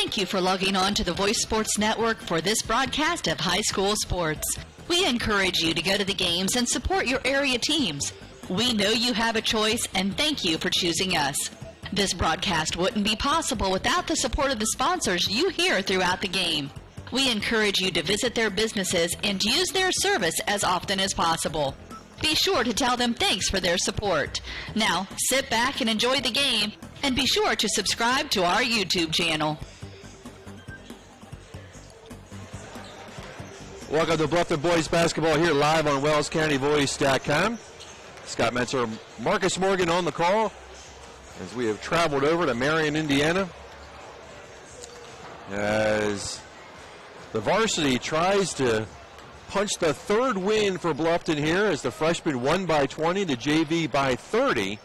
Thank you for logging on to the Voice Sports Network for this broadcast of high school sports. We encourage you to go to the games and support your area teams. We know you have a choice, and thank you for choosing us. This broadcast wouldn't be possible without the support of the sponsors you hear throughout the game. We encourage you to visit their businesses and use their service as often as possible. Be sure to tell them thanks for their support. Now, sit back and enjoy the game, and be sure to subscribe to our YouTube channel. Welcome to Bluffton Boys Basketball here live on WellsCountyVoice.com. Scott Metzer, Marcus Morgan on the call as we have traveled over to Marion, Indiana, as the varsity tries to punch the third win for Bluffton here as the freshmen won by 20, the JV by 30.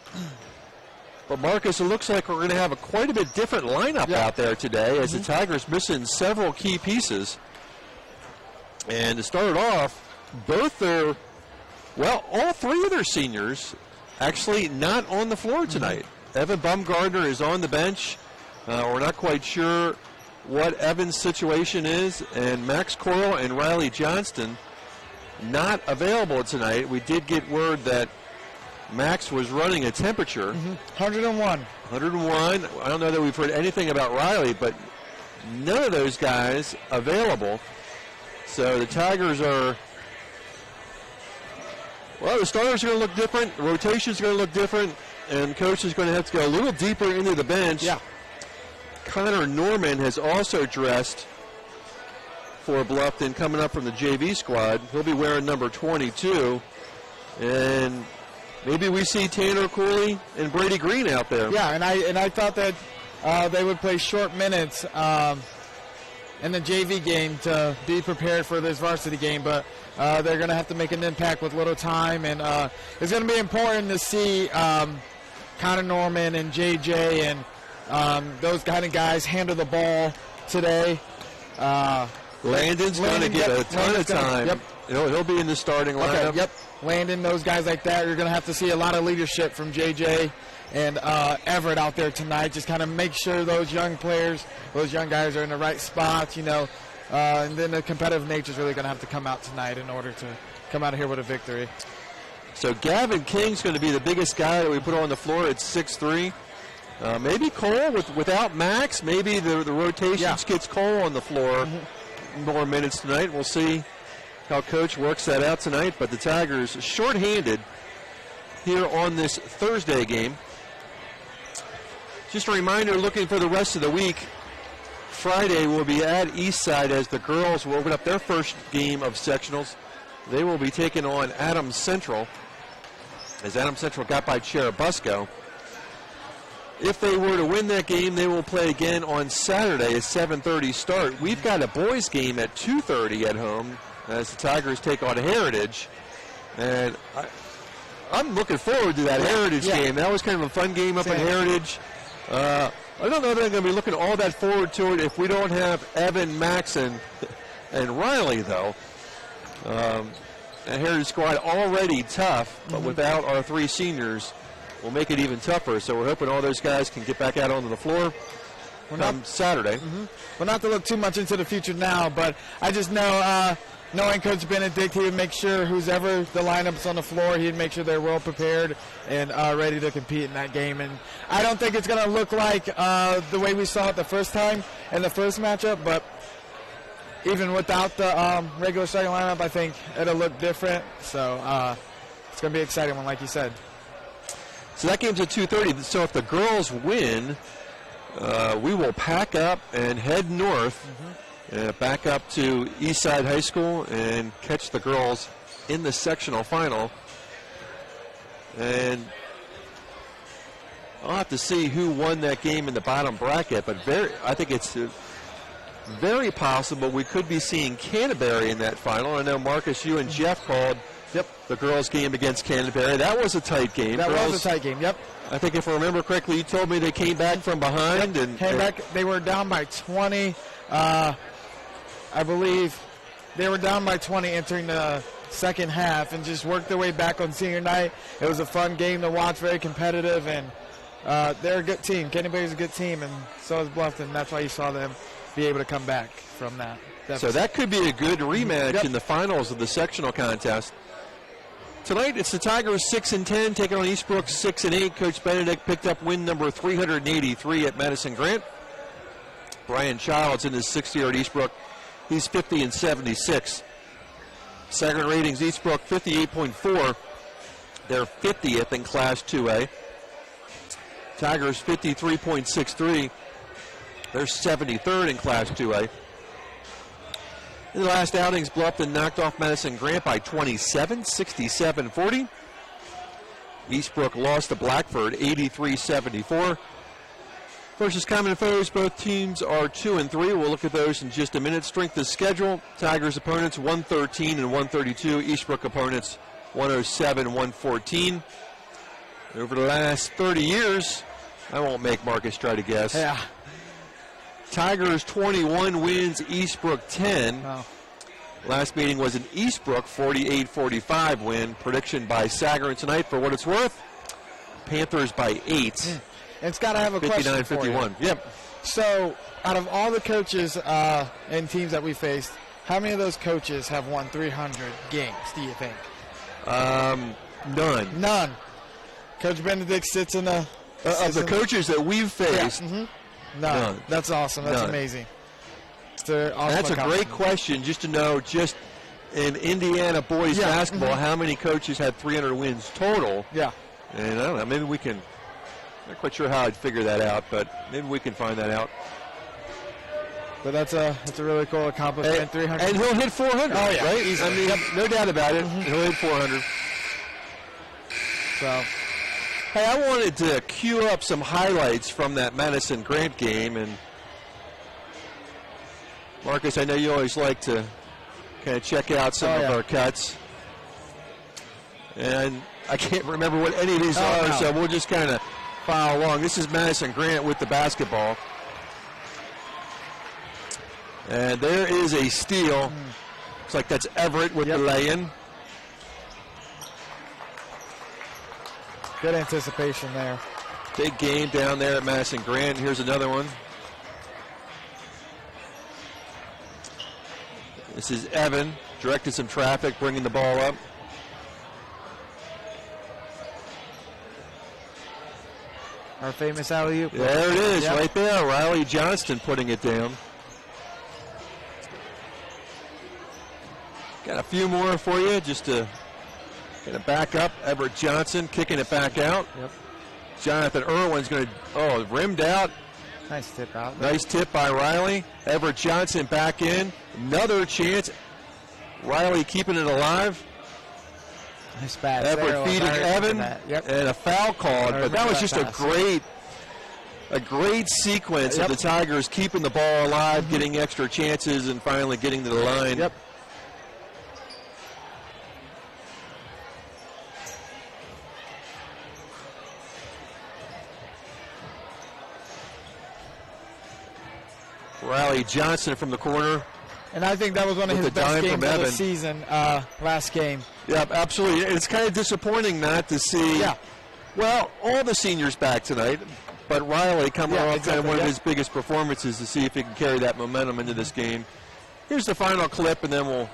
But Marcus, it looks like we're going to have quite a bit different lineup out there today as the Tigers missing several key pieces. And to start off, all three of their seniors actually not on the floor tonight. Evan Bumgardner is on the bench. We're not quite sure what Evan's situation is. And Max Coyle and Riley Johnston not available tonight. We did get word that Max was running a temperature. 101. 101. I don't know that we've heard anything about Riley, but none of those guys available. So the Tigers are, the starters are going to look different, the rotations are going to look different, and coach is going to have to go a little deeper into the bench. Yeah. Connor Norman has also dressed for Bluffton, coming up from the JV squad. He'll be wearing number 22, and maybe we see Tanner Cooley and Brady Green out there. Yeah, and I thought that they would play short minutes in the JV game to be prepared for this varsity game, but they're going to have to make an impact with little time, and it's going to be important to see Connor Norman and JJ and those kind of guys handle the ball today. Landon's going to get a ton of time. He'll be in the starting lineup. Okay, Landon, those guys like that, you're going to have to see a lot of leadership from JJ and Everett out there tonight. Just kind of make sure those young players, those young guys are in the right spots, and then the competitive nature is really going to have to come out tonight in order to come out of here with a victory. So Gavin King's going to be the biggest guy that we put on the floor at 6'3". Maybe Cole without Max. Maybe the rotations gets Cole on the floor more minutes tonight. We'll see how Coach works that out tonight. But the Tigers shorthanded here on this Thursday game. Just a reminder, looking for the rest of the week, Friday will be at Eastside as the girls will open up their first game of sectionals. They will be taking on Adams Central, as Adams Central got by Cherubusco. If they were to win that game, they will play again on Saturday at 7:30 start. We've got a boys game at 2:30 at home as the Tigers take on Heritage. And I'm looking forward to that Heritage game. That was kind of a fun game up at Heritage. I don't know that I'm going to be looking all that forward to it if we don't have Evan, Max, and Riley, though. The Heritage squad already tough, but without our three seniors, will make it even tougher. So we're hoping all those guys can get back out onto the floor come Saturday. Well, not to look too much into the future now, but I just know knowing Coach Benedict, he would make sure who's ever the lineups on the floor, he'd make sure they're well prepared and ready to compete in that game. And I don't think it's going to look like the way we saw it the first time in the first matchup, but even without the regular starting lineup, I think it'll look different. So it's going to be an exciting one, like you said. So that game's at 2:30. So if the girls win, we will pack up and head north, back up to Eastside High School and catch the girls in the sectional final. And I'll have to see who won that game in the bottom bracket, but I think it's very possible we could be seeing Canterbury in that final. I know, Marcus, you and Jeff called the girls' game against Canterbury. That was a tight game. That was a tight game, I think if I remember correctly, you told me they came back from behind. Came back. They were down by 20. I believe they were down by 20 entering the second half and just worked their way back on senior night. It was a fun game to watch, very competitive, and they're a good team. Kennebunk's a good team, and so is Bluffton. That's why you saw them be able to come back from that deficit. So that could be a good rematch in the finals of the sectional contest. Tonight, it's the Tigers 6-10 taking on Eastbrook 6-8. Coach Benedict picked up win number 383 at Madison Grant. Brian Childs in his 6th year at Eastbrook. He's 50-76. Second ratings, Eastbrook 58.4. They're 50th in Class 2A. Tigers 53.63. They're 73rd in Class 2A. In the last outings, Bluffton knocked off Madison Grant by 27, 67-40. Eastbrook lost to Blackford 83-74. Versus common foes, both teams are 2-3. We'll look at those in just a minute. Strength of schedule, Tigers opponents 113 and 132. Eastbrook opponents 107 and 114. Over the last 30 years, I won't make Marcus try to guess. Yeah. Tigers 21 wins, Eastbrook 10. Wow. Last meeting was an Eastbrook 48-45 win. Prediction by Sagarin tonight, for what it's worth, Panthers by 8. It's got to have a question for you. 59-51. Yep. So, out of all the coaches and teams that we faced, how many of those coaches have won 300 games, do you think? None. None. Coach Benedict sits in a... Of the coaches that we've faced, None. That's awesome. That's amazing. That's a great question, just to know, just in Indiana boys basketball, how many coaches had 300 wins total. Yeah. And I don't know, maybe we can, not quite sure how I'd figure that out, but maybe we can find that out. But that's a really cool accomplishment. 300. And he'll hit 400, right? Easily. I mean, no doubt about it. He'll hit 400. So, hey, I wanted to cue up some highlights from that Madison Grant game, and Marcus, I know you always like to kind of check out some of our cuts, and I can't remember what any of these are, so we'll just kind of follow along. This is Madison Grant with the basketball, and there is a steal. Looks like that's Everett with the lay-in. good anticipation there. Big game down there at Madison Grant. Here's another one. This is Evan, directed some traffic, bringing the ball up. Our famous alley-oop. There it is, right there. Riley Johnston putting it down. Got a few more for you just to kind of back up. Everett Johnson kicking it back out. Yep. Jonathan Irwin's going to, rimmed out. Nice tip out. Nice tip by Riley. Everett Johnson back in. Another chance. Riley keeping it alive. Nice pass. Everett feeding Evan. And a foul called. But that was just a great sequence of the Tigers keeping the ball alive, getting extra chances, and finally getting to the line. Yep. Riley Johnson from the corner. And I think that was one of his best games of the season, last game. Yeah, absolutely. It's kind of disappointing not to see, well, all the seniors back tonight, but Riley coming off kind of one of his biggest performances to see if he can carry that momentum into this game. Here's the final clip, and then we'll...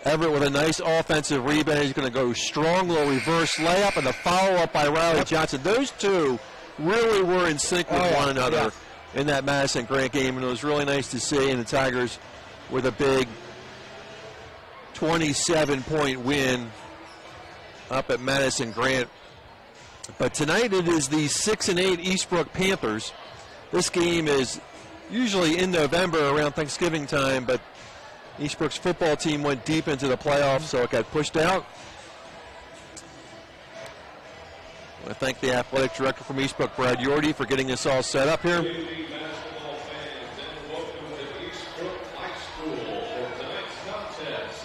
Everett with a nice offensive rebound. He's going to go strong, little reverse layup, and the follow-up by Riley Johnson. Those two really were in sync with one another in that Madison Grant game, and it was really nice to see. And the Tigers with a big 27-point win up at Madison Grant. But tonight it is the 6-8 Eastbrook Panthers. This game is usually in November around Thanksgiving time, but Eastbrook's football team went deep into the playoffs, so it got pushed out. I want to thank the athletic director from Eastbrook, Brad Yordy, for getting this all set up here. Basketball fans, and welcome to Eastbrook High School for tonight's contest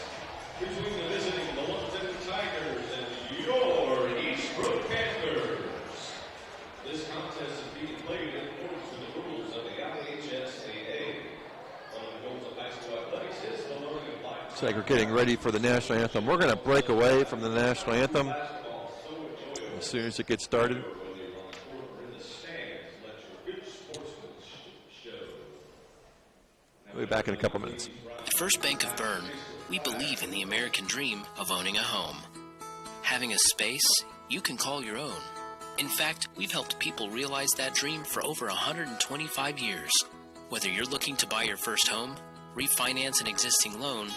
between the visiting Bluffton Tigers and your Eastbrook Panthers. This contest is being played in accordance with the rules of the IHSAA. One of the goals of high school athletics is the learning of life. Looks like we're getting ready for the national anthem. We're going to break away from the national anthem. as soon as it gets started. We'll be back in a couple minutes. At First Bank of Bern, we believe in the American dream of owning a home. Having a space you can call your own. In fact, we've helped people realize that dream for over 125 years. Whether you're looking to buy your first home, refinance an existing loan,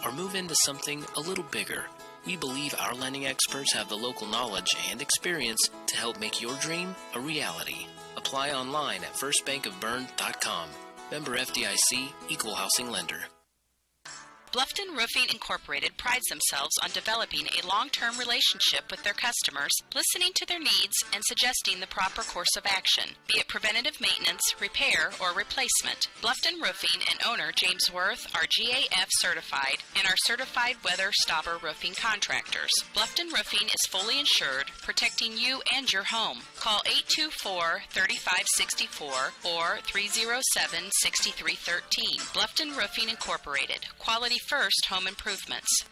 or move into something a little bigger, we believe our lending experts have the local knowledge and experience to help make your dream a reality. Apply online at firstbankofbern.com. Member FDIC, Equal Housing Lender. Bluffton Roofing Incorporated prides themselves on developing a long-term relationship with their customers, listening to their needs and suggesting the proper course of action, be it preventative maintenance, repair, or replacement. Bluffton Roofing and owner James Worth are GAF certified and are certified weather stopper roofing contractors. Bluffton Roofing is fully insured, protecting you and your home. Call 824-3564 or 307-6313. Bluffton Roofing Incorporated. Quality first home improvements.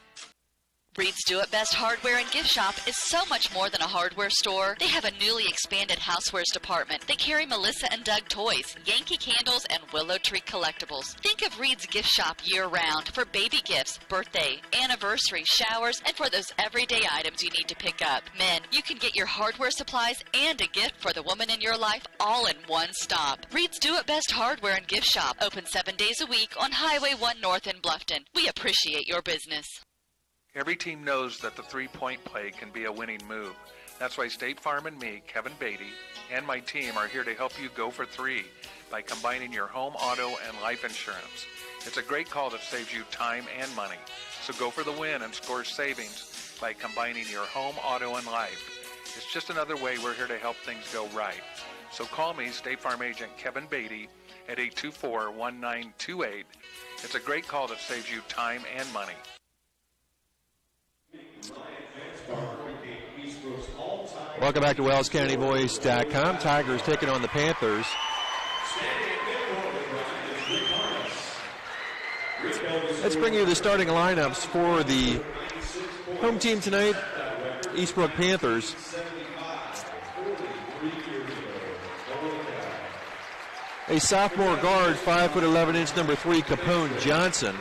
Reed's Do It Best Hardware and Gift Shop is so much more than a hardware store. They have a newly expanded housewares department. They carry Melissa and Doug toys, Yankee candles, and Willow Tree collectibles. Think of Reed's Gift Shop year-round for baby gifts, birthday, anniversary, showers, and for those everyday items you need to pick up. Men, you can get your hardware supplies and a gift for the woman in your life all in one stop. Reed's Do It Best Hardware and Gift Shop, open 7 days a week on Highway 1 North in Bluffton. We appreciate your business. Every team knows that the three-point play can be a winning move. That's why State Farm and me, Kevin Beatty, and my team are here to help you go for three by combining your home, auto, and life insurance. It's a great call that saves you time and money. So go for the win and score savings by combining your home, auto, and life. It's just another way we're here to help things go right. So call me, State Farm agent Kevin Beatty, at 824-1928. It's a great call that saves you time and money. Welcome back to WellsCountyVoice.com. Tigers taking on the Panthers. Let's bring you the starting lineups for the home team tonight, Eastbrook Panthers. A sophomore guard, 5'11", number 3, Capone Johnson.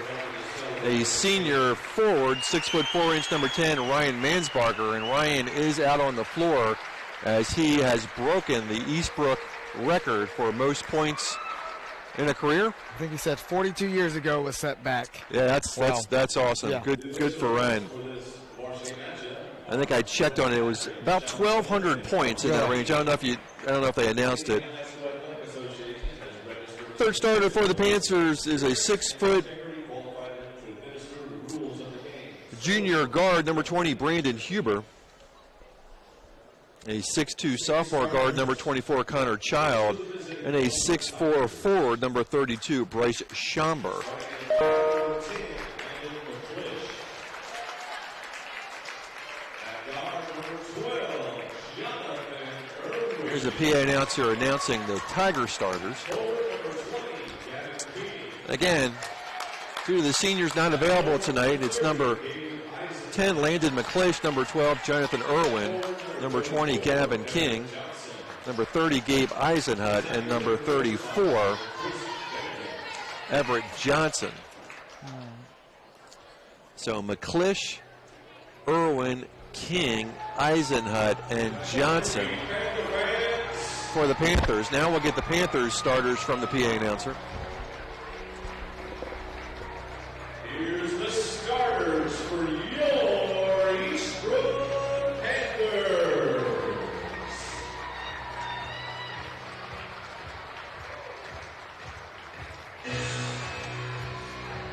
A senior forward, 6'4", number 10, Ryan Mansbarger. And Ryan is out on the floor as he has broken the Eastbrook record for most points in a career. I think he said 42 years ago was set back. Yeah, that's awesome. Yeah. Good for Ryan. I think I checked on it. It was about 1,200 points in that range. I don't know if they announced it. Third starter for the Panthers is a 6-foot junior guard, number 20, Brandon Huber. A 6'2" sophomore guard, number 24, Connor Child. And a 6'4" forward, number 32, Bryce Schomburg. Here's a PA announcer announcing the Tiger starters. Again, due to the seniors not available tonight, it's number 10, Landon McClish, number 12, Jonathan Irwin, number 20, Gavin King, number 30, Gabe Eisenhut, and number 34, Everett Johnson. So McClish, Irwin, King, Eisenhut, and Johnson for the Panthers. Now we'll get the Panthers starters from the PA announcer. Here's the starters for your Eastbrook Panthers.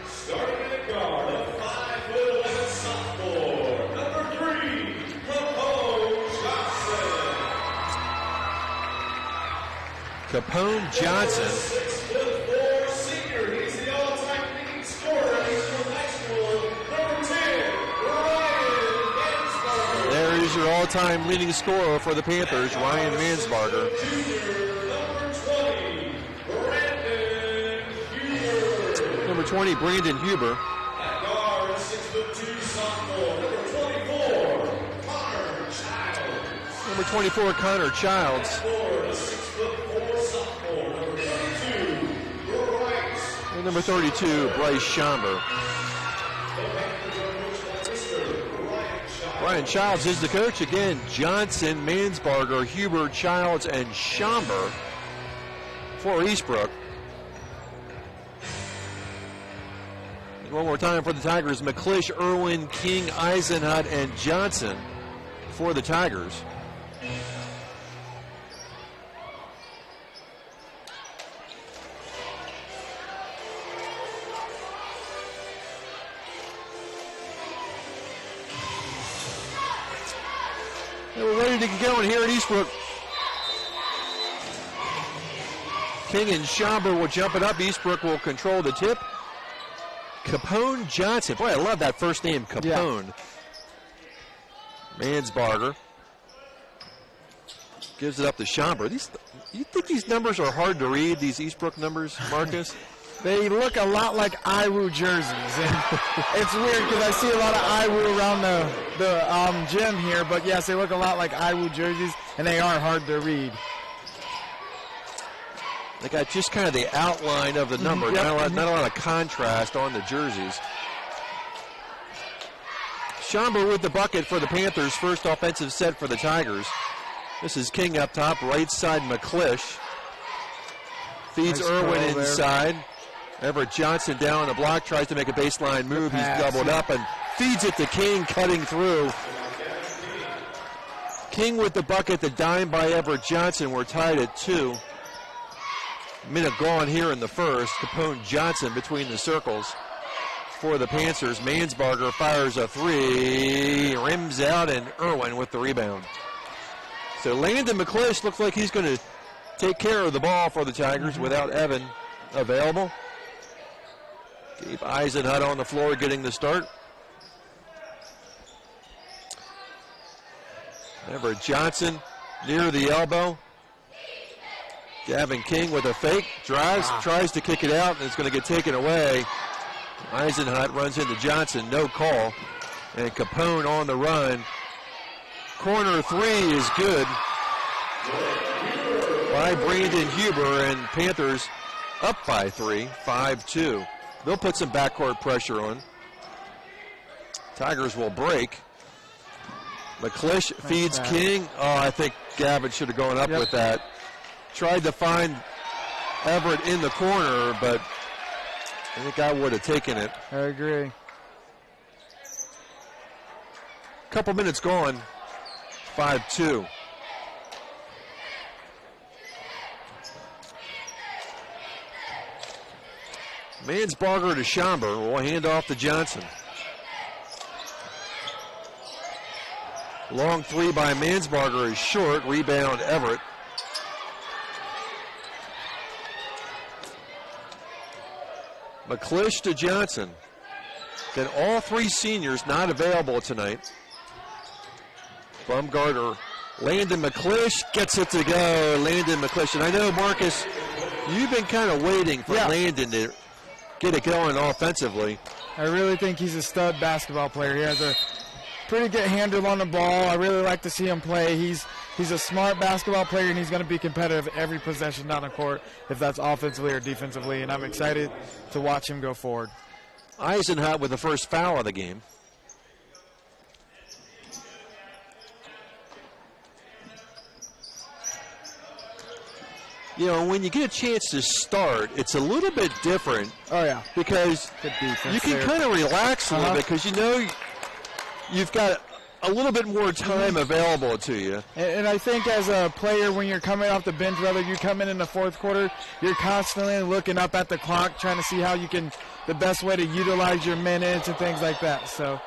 Starting at guard, a 5'11" sophomore, number 3, Capone Johnson. Capone Johnson. 6'4" senior, he's the all-time leading scorer at Eastbrook High School. Number 10, Ryan Mansbarger. There is your all-time leading scorer for the Panthers, Ryan Mansbarger. Junior, number 20, Brandon Huber. Number 20, Brandon Huber. At guard, 6'2" sophomore, number 24, Connor Childs. Number 24, Connor Childs. And number 32, Bryce Schomber. Brian Childs is the coach. Again, Johnson, Mansbarger, Huber, Childs, and Schomber for Eastbrook. And one more time for the Tigers, McClish, Irwin, King, Eisenhut, and Johnson for the Tigers. And we're ready to get going here at Eastbrook. King and Schomber will jump it up. Eastbrook will control the tip. Capone Johnson. Boy, I love that first name, Capone. Yeah. Mansbarger gives it up to Schomber. You think these numbers are hard to read, these Eastbrook numbers, Marcus? They look a lot like IWU jerseys, and it's weird because I see a lot of IWU around the gym here, but yes, they look a lot like IWU jerseys, and they are hard to read. They got just kind of the outline of the number, not a lot of contrast on the jerseys. Schomber with the bucket for the Panthers, first offensive set for the Tigers. This is King up top, right side McClish. Feeds nice Irwin inside. Everett Johnson down on the block, tries to make a baseline move. He's doubled up and feeds it to King, cutting through. King with the bucket, the dime by Everett Johnson. We're tied at 2. Minute gone here in the first. Capone Johnson between the circles for the Panthers. Mansbarger fires a 3, rims out, and Irwin with the rebound. So Landon McClish looks like he's going to take care of the ball for the Tigers without Evan available. Gabe Eisenhut on the floor getting the start. Everett Johnson near the elbow. Gavin King with a fake, drives, tries to kick it out, and it's going to get taken away. Eisenhut runs into Johnson, no call. And Capone on the run. Corner 3 is good by Brandon Huber, and Panthers up by 3, 5-2. They'll put some backcourt pressure on. Tigers will break. McClish feeds King. Oh, I think Gavin should have gone up with that. Tried to find Everett in the corner, but I think I would have taken it. I agree. Couple minutes gone. 5-2. Mansbarger to Schomber. Will hand off to Johnson. Long 3 by Mansbarger is short. Rebound Everett. McClish to Johnson. Then all 3 seniors not available tonight. Bumgarner, Landon McClish gets it to go. Landon McClish. And I know, Marcus, you've been kind of waiting for Landon to get it going offensively. I really think he's a stud basketball player. He has a pretty good handle on the ball. I really like to see him play. He's a smart basketball player, and he's going to be competitive every possession down the court, if that's offensively or defensively, and I'm excited to watch him go forward. Eisenhut with the first foul of the game. You know, when you get a chance to start, it's a little bit different. Oh, yeah. Because you can kind of relax a little bit because you know you've got a little bit more time available to you. And I think as a player, when you're coming off the bench, whether you come in the fourth quarter, you're constantly looking up at the clock, trying to see how you can, the best way to utilize your minutes and things like that. So,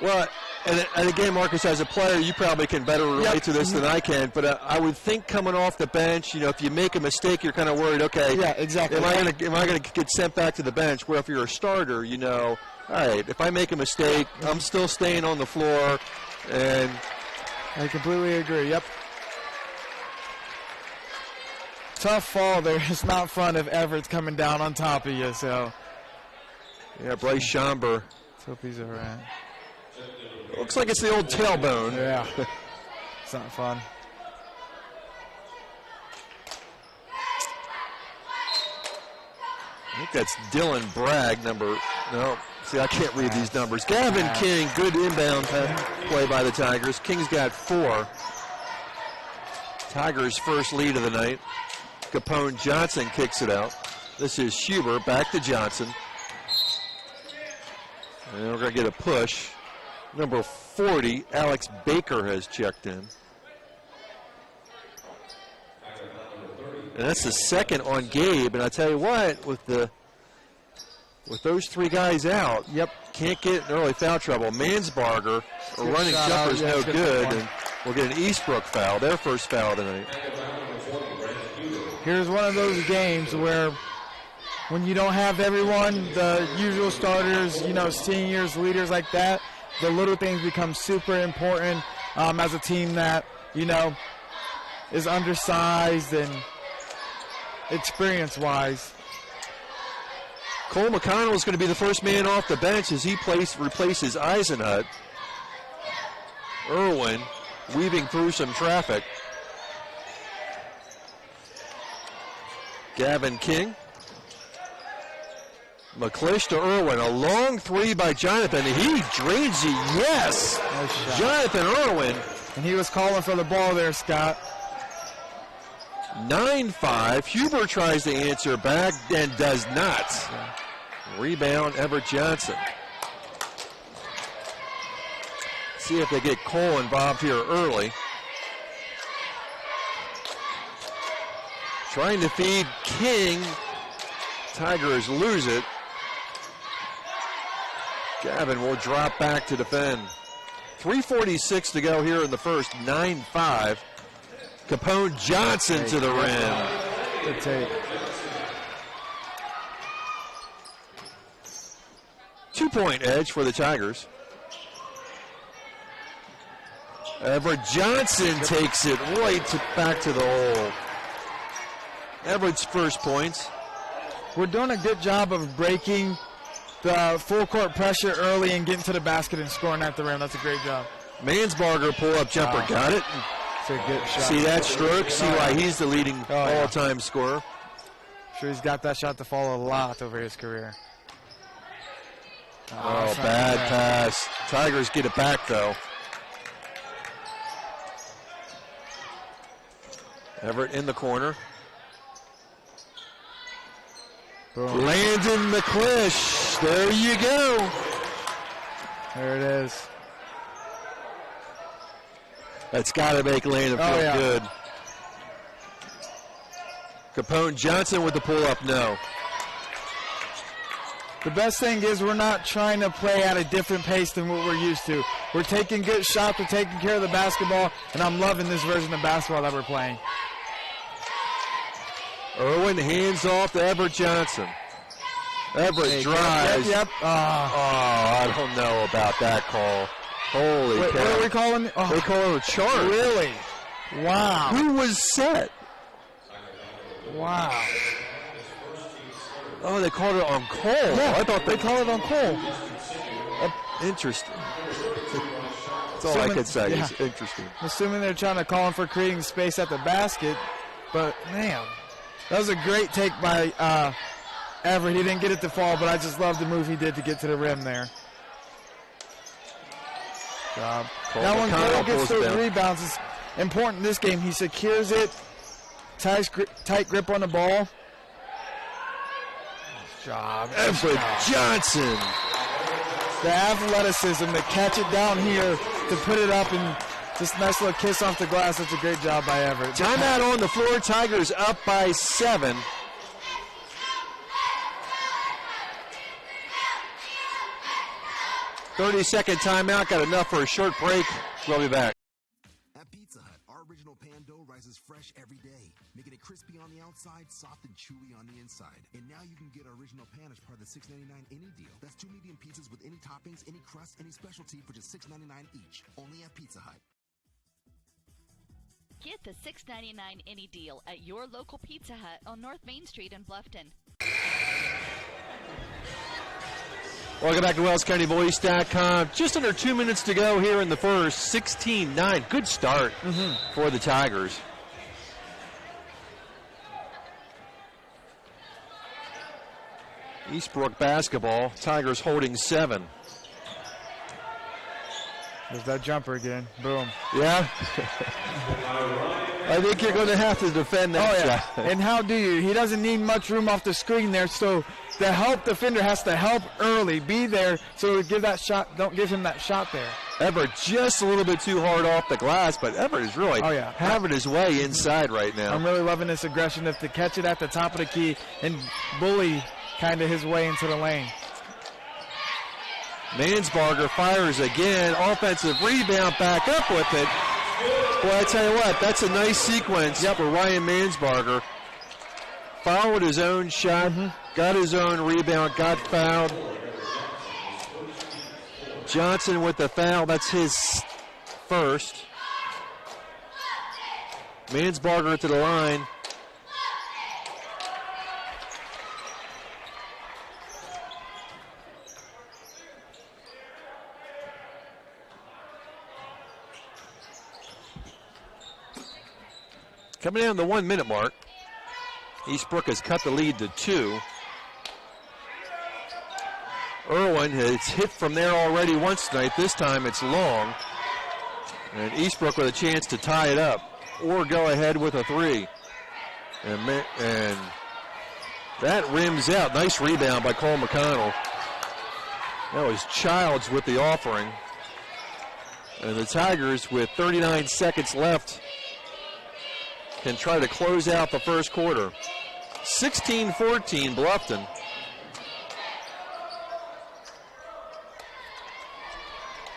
well, and again, Marcus, as a player, you probably can better relate to this than I can. But I would think coming off the bench, you know, if you make a mistake, you're kind of worried. Okay, yeah, exactly. Am I going to get sent back to the bench? Where if you're a starter, you know, all right, if I make a mistake, I'm still staying on the floor. And I completely agree. Yep. Tough fall there. It's not fun if Everett's coming down on top of you. So. Yeah, Bryce Schomber. Let's hope he's all right. Looks like it's the old tailbone. Yeah. That's not fun. I think that's Dylan Bragg, no, see, I can't read these numbers. Gavin King, good inbound play by the Tigers. King's got 4. Tigers' first lead of the night. Capone Johnson kicks it out. This is Huber, back to Johnson. And we're going to get a push. Number 40, Alex Baker has checked in. And that's the second on Gabe. And I tell you what, with those 3 guys out, can't get in early foul trouble. Mansbarger, a running jumper, is no good. And we'll get an Eastbrook foul, their first foul tonight. Here's one of those games where when you don't have everyone, the usual starters, seniors, leaders like that, the little things become super important as a team that, is undersized and experience-wise. Cole McConnell is going to be the first man off the bench as he replaces Eisenhut. Irwin weaving through some traffic. Gavin King. McClish to Irwin. A long 3 by Jonathan. He drains it. Yes! Nice Jonathan Irwin. And he was calling for the ball there, Scott. 9-5. Huber tries to answer back and does not. Rebound, Everett Johnson. See if they get Cole involved here early. Trying to feed King. Tigers lose it. Gavin will drop back to defend. 3:46 to go here in the first. 9-5. Capone Johnson to the rim. Good take. 2-point edge for the Tigers. Everett Johnson takes it back to the hole. Everett's first points. We're doing a good job of breaking the full court pressure early and getting to the basket and scoring at the rim. That's a great job. Mansbarger pull-up jumper. Got it. It's a good shot. See that stroke? See why he's the leading all-time scorer. Sure, he's got that shot to fall a lot over his career. Oh, bad pass. Tigers get it back, though. Everett in the corner. Boom. Landon McClish. There you go. There it is. That's got to make Landon feel good. Capone Johnson with the pull-up, no. The best thing is we're not trying to play at a different pace than what we're used to. We're taking good shots, we're taking care of the basketball, and I'm loving this version of basketball that we're playing. Irwin hands off to Everett Johnson. Everett drives. Yep. I don't know about that call. Holy cow. What are we calling? They call it a charge. Really? Wow. Who was set? Wow. Oh, they called it on Cole. Yeah, I thought they called it on Cole. Interesting. That's all I could say. Yeah. It's interesting. Assuming they're trying to call him for creating space at the basket. But, man, that was a great take by Everett. He didn't get it to fall, but I just love the move he did to get to the rim there. Job. Now when Cole gets those rebounds, it's important in this game. He secures it, tight grip on the ball. Nice job. Everett Johnson. The athleticism to catch it down here, to put it up, and just nice little kiss off the glass. That's a great job by Everett. Timeout on the floor. Tigers up by 7. "30-second timeout. Got enough for a short break. We'll be back. At Pizza Hut, our original pan dough rises fresh every day, making it crispy on the outside, soft and chewy on the inside. And now you can get our original pan as part of the $6.99 any deal. That's 2 medium pizzas with any toppings, any crust, any specialty for just $6.99 each. Only at Pizza Hut. Get the $6.99 any deal at your local Pizza Hut on North Main Street in Bluffton. Welcome back to WellsCountyVoice.com. Just under 2 minutes to go here in the first. 16-9. Good start for the Tigers. Eastbrook basketball. Tigers holding 7. There's that jumper again. Boom. Yeah. I think you're going to have to defend that shot. And how do you? He doesn't need much room off the screen there, so the help defender has to help early, be there, so give that shot. Don't give him that shot there. Everett just a little bit too hard off the glass, but Everett is really having his way inside right now. I'm really loving this aggression to catch it at the top of the key and bully kind of his way into the lane. Mansbarger fires again. Offensive rebound, back up with it. Boy, I tell you what, that's a nice sequence for Ryan Mansbarger. Followed his own shot, got his own rebound, got fouled. Johnson with the foul, that's his first. Mansbarger to the line. Coming down the 1 minute mark. Eastbrook has cut the lead to 2. Irwin has hit from there already once tonight. This time it's long. And Eastbrook with a chance to tie it up or go ahead with a 3. And that rims out. Nice rebound by Cole McConnell. That was Childs with the offering. And the Tigers, with 39 seconds left, can try to close out the first quarter. 16-14 Bluffton.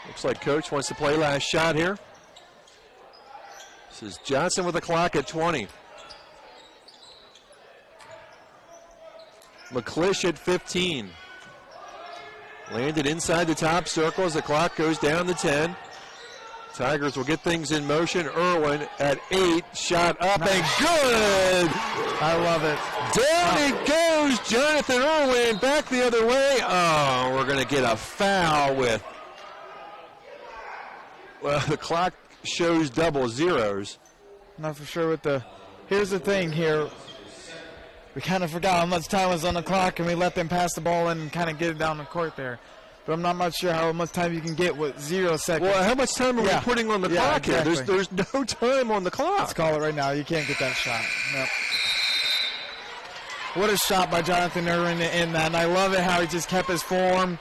Looks like Coach wants to play last shot here. This is Johnson with the clock at 20. McClish at 15. Landed inside the top circle as the clock goes down to 10. Tigers will get things in motion. Irwin at 8. Shot up and good. I love it. Down it goes. Jonathan Irwin back the other way. Oh, we're going to get a foul with. Well, the clock shows double zeros. Not for sure with the. Here's the thing here. We kind of forgot how much time was on the clock, and we let them pass the ball in and kind of get it down the court there. But I'm not much sure how much time you can get with 0 seconds. Well, how much time are we putting on the clock here? There's no time on the clock. Let's call it right now. You can't get that shot. Yep. What a shot by Jonathan Irwin in that. And I love it how he just kept his form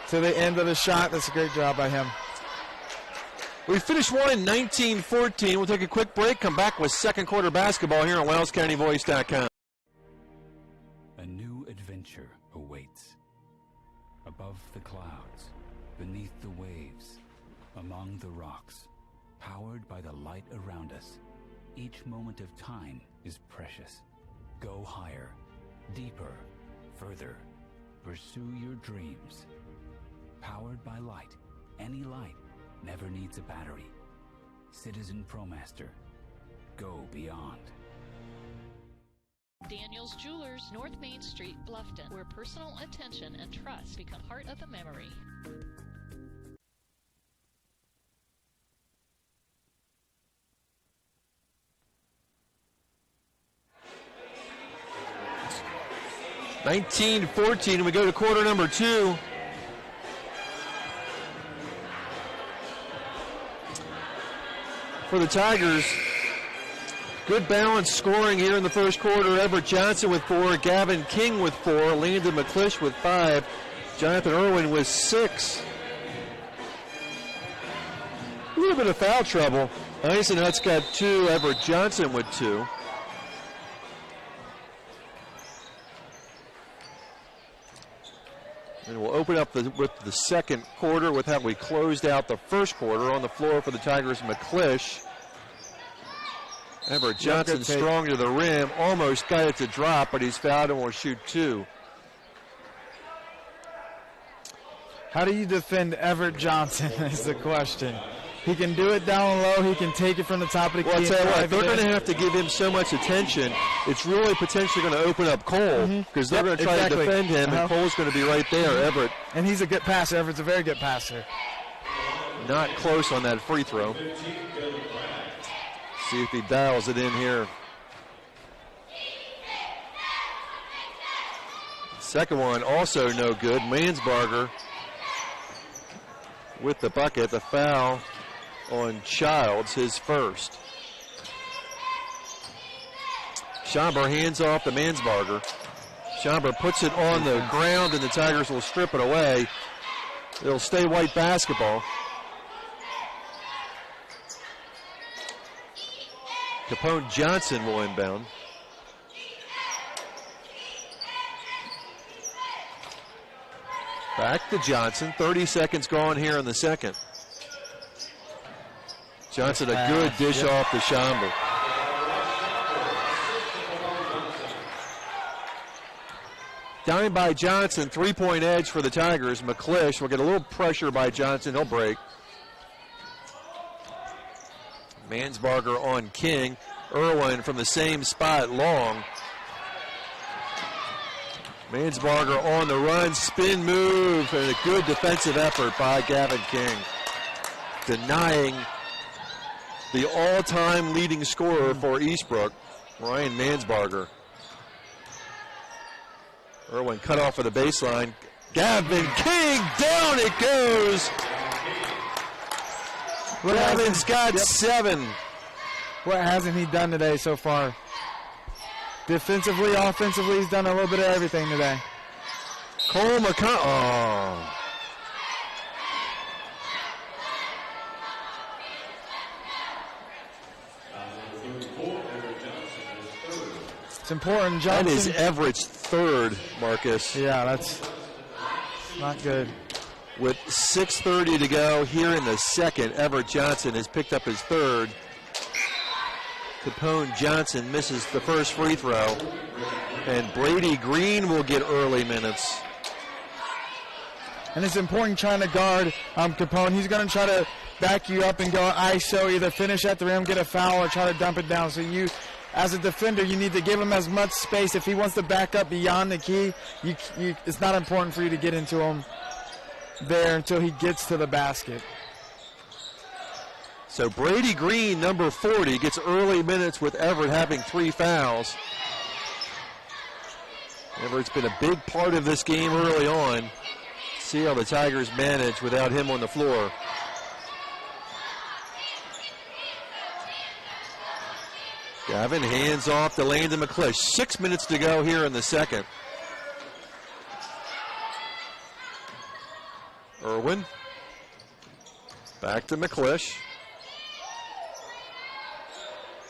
to the end of the shot. That's a great job by him. We finished one 19-14. We'll take a quick break, come back with second quarter basketball here on WellsCountyVoice.com. A new adventure awaits. Above the clouds, beneath the waves, among the rocks, powered by the light around us, each moment of time is precious. Go higher, deeper, further. Pursue your dreams. Powered by light, any light never needs a battery. Citizen ProMaster. Go beyond. Daniel's Jewelers, North Main Street, Bluffton, where personal attention and trust become part of the memory. (19-14). We go to quarter number 2. For the Tigers, good balance scoring here in the first quarter. Everett Johnson with 4, Gavin King with 4, Landon McClish with 5, Jonathan Irwin with 6. A little bit of foul trouble. Eisenhut's got 2, Everett Johnson with 2. And we'll open up with the second quarter with how we closed out the first quarter. On the floor for the Tigers, McClish. Everett Johnson strong to the rim. Almost got it to drop, but he's fouled and will shoot 2. How do you defend Everett Johnson is the question. He can do it down low. He can take it from the top of the key. Well, I'll tell you what, and they're drive it going to in. have to give him so much attention. It's really potentially going to open up Cole because they're going to try exactly. to defend him, and Cole's going to be right there. Everett. And he's a good passer. Everett's a very good passer. Not close on that free throw. See if he dials it in here. Second one also no good. Mansbarger with the bucket. The foul on Childs, his first. Schomburg hands off to Mansbarger. Schomburg puts it on the ground, and the Tigers will strip it away. It'll stay white basketball. Capone Johnson will inbound. Back to Johnson. 30 seconds gone here in the second. Johnson, a good dish off to Schomburg. Down by Johnson, three-point edge for the Tigers. McClish will get a little pressure by Johnson. He'll break. Mansbarger on King. Irwin from the same spot, long. Mansbarger on the run, spin move, and a good defensive effort by Gavin King. Denying the all-time leading scorer for Eastbrook, Ryan Mansbarger. Irwin cut off of the baseline. Gavin King, down it goes. Gavin's got 7. What hasn't he done today so far? Defensively, offensively, he's done a little bit of everything today. Cole McConnell. Oh. It's important, Johnson. That is Everett's third, Marcus. Yeah, that's not good. With 6:30 to go here in the second, Everett Johnson has picked up his third. Capone Johnson misses the first free throw. And Brady Green will get early minutes. And it's important trying to guard Capone. He's going to try to back you up and go ISO, either finish at the rim, get a foul, or try to dump it down. So you, as a defender, you need to give him as much space. If he wants to back up beyond the key, it's not important for you to get into him there until he gets to the basket. So Brady Green, number 40, gets early minutes with Everett having 3 fouls. Everett's been a big part of this game early on. See how the Tigers manage without him on the floor. Gavin hands off to Landon McClish. 6 minutes to go here in the second. Irwin. Back to McClish.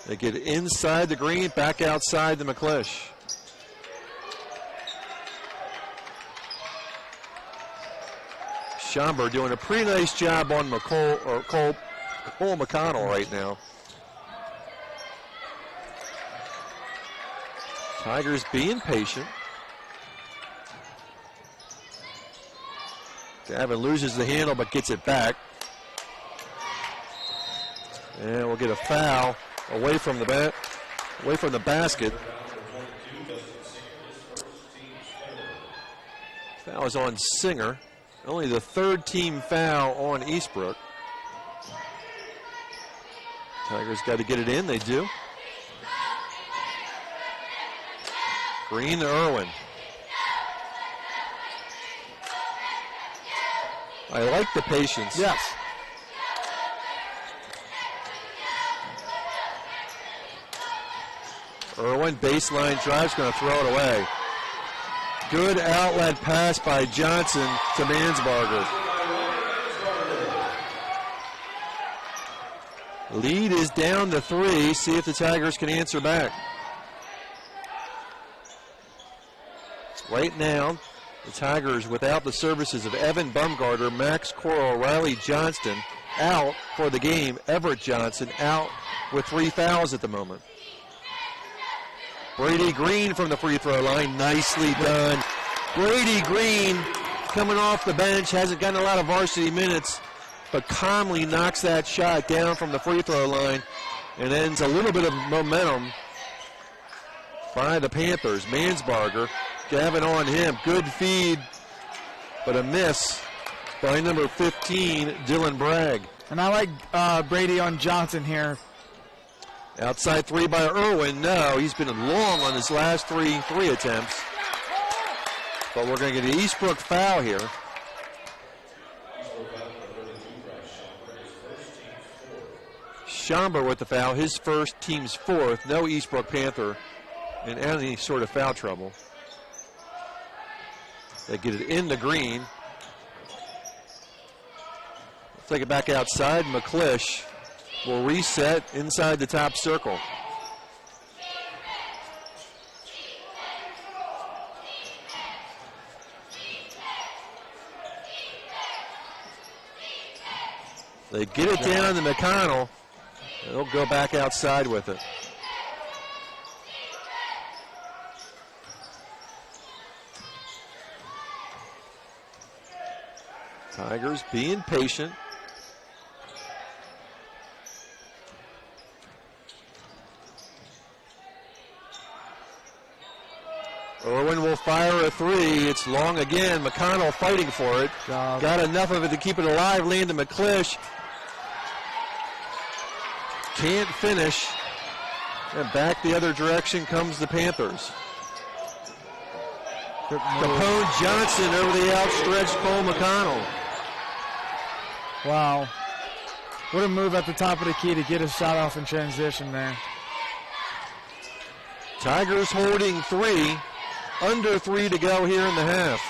They get inside the green, back outside to McClish. Schomburg doing a pretty nice job on Cole McConnell right now. Tigers being patient. Gavin loses the handle but gets it back. And we'll get a foul away from the basket. Foul is on Singer. Only the third team foul on Eastbrook. Tigers got to get it in. They do. Green to Irwin. I like the patience. Yes. Irwin, baseline drive's going to throw it away. Good outlet pass by Johnson to Mansbarger. Lead is down to 3. See if the Tigers can answer back. Right now, the Tigers, without the services of Evan Bumgarner, Max Coral, Riley Johnston, out for the game. Everett Johnson out with 3 fouls at the moment. Brady Green from the free throw line. Nicely done. Brady Green coming off the bench. Hasn't gotten a lot of varsity minutes. but calmly knocks that shot down from the free throw line and ends a little bit of momentum by the Panthers. Mansbarger, Gavin on him. Good feed, but a miss by number 15, Dylan Bragg. And I like Brady on Johnson here. Outside three by Irwin. No, he's been long on his last three attempts. But we're going to get an Eastbrook foul here. Schomburg with the foul, his first, team's fourth. No Eastbrook Panther in any sort of foul trouble. They get it in the green. Take it back outside. McClish will reset inside the top circle. They get it down to McConnell. They'll go back outside with it. Tigers being patient. Irwin will fire a three. It's long again. McConnell fighting for it. Got enough of it to keep it alive. Landon McClish can't finish. And back the other direction comes the Panthers. Capone Johnson over the outstretched Cole McConnell. Wow. What a move at the top of the key to get a shot off in transition there. Tigers holding three. Under 3 to go here in the half.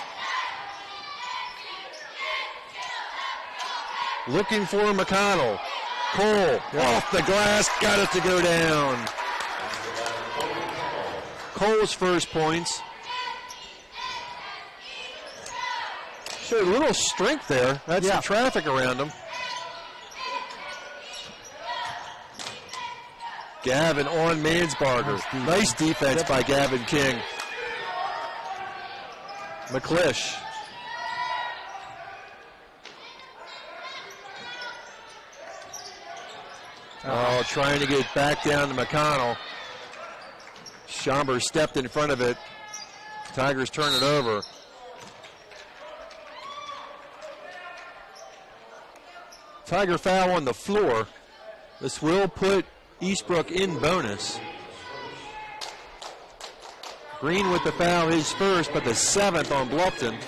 Looking for McConnell. Cole off the glass, got it to go down. Cole's first points. Showed a little strength there. That's the traffic around him. Gavin on Mansbarger. Nice defense by Gavin King. McClish. Oh, trying to get back down to McConnell. Schomburg stepped in front of it. Tigers turn it over. Tiger foul on the floor. This will put Eastbrook in bonus. Green with the foul, his first, but the 7th on Bluffton.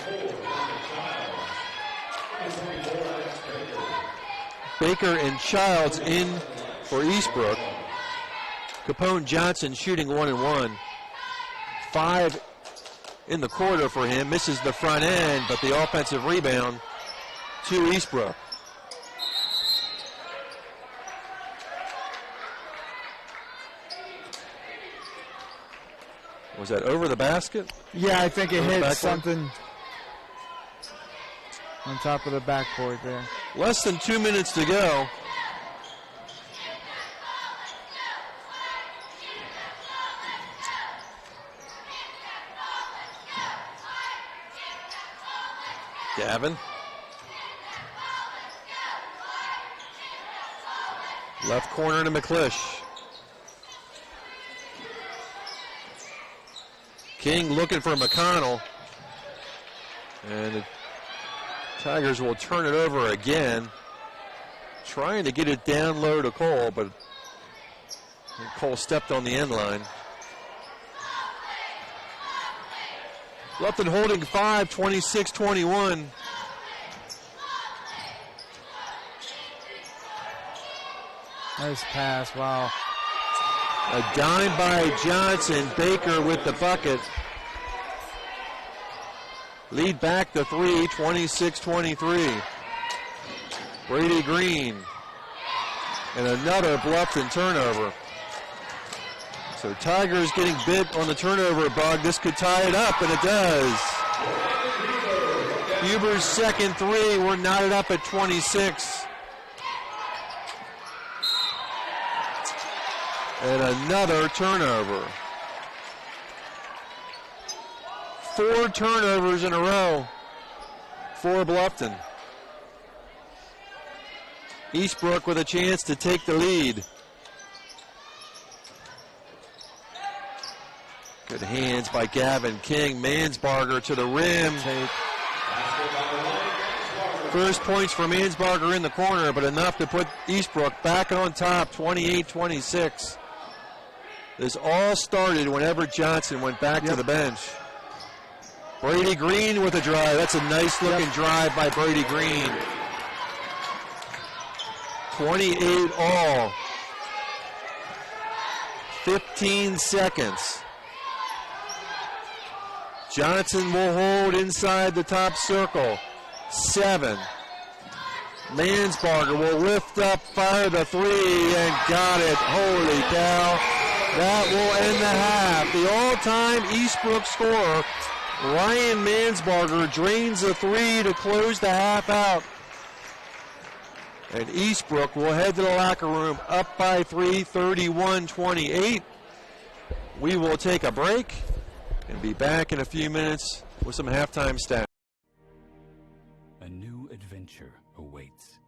Baker and Childs in for Eastbrook. Capone Johnson shooting 1-1. 5 in the quarter for him. Misses the front end, but the offensive rebound to Eastbrook. Was that over the basket? Yeah, I think it hit something on top of the backboard there. Less than 2 minutes to go. Gavin. Left corner to McClish. King looking for McConnell. And the Tigers will turn it over again. Trying to get it down low to Cole, but Cole stepped on the end line. Bluffton holding 5, 26-21. Nice pass, wow. A dime by Johnson. Baker with the bucket. Lead back to 3, 26-23. Brady Green. And another Bluffton turnover. So Tigers getting bit on the turnover bug. This could tie it up, and it does. Huber's second three. We're knotted up at 26. And another turnover. 4 turnovers in a row for Bluffton. Eastbrook with a chance to take the lead. Good hands by Gavin King. Mansbarger to the rim. First points for Mansbarger in the corner, but enough to put Eastbrook back on top, 28-26. This all started whenever Johnson went back to the bench. Brady Green with a drive. That's a nice looking drive by Brady Green. 28 all. 15 seconds. Johnson will hold inside the top circle. 7. Mansbarger will lift up, fire the 3, and got it. Holy cow. That will end the half. The all-time Eastbrook scorer, Ryan Mansbarger, drains the 3 to close the half out. And Eastbrook will head to the locker room up by 3, 31-28. We will take a break and be back in a few minutes with some halftime stats. A new adventure awaits.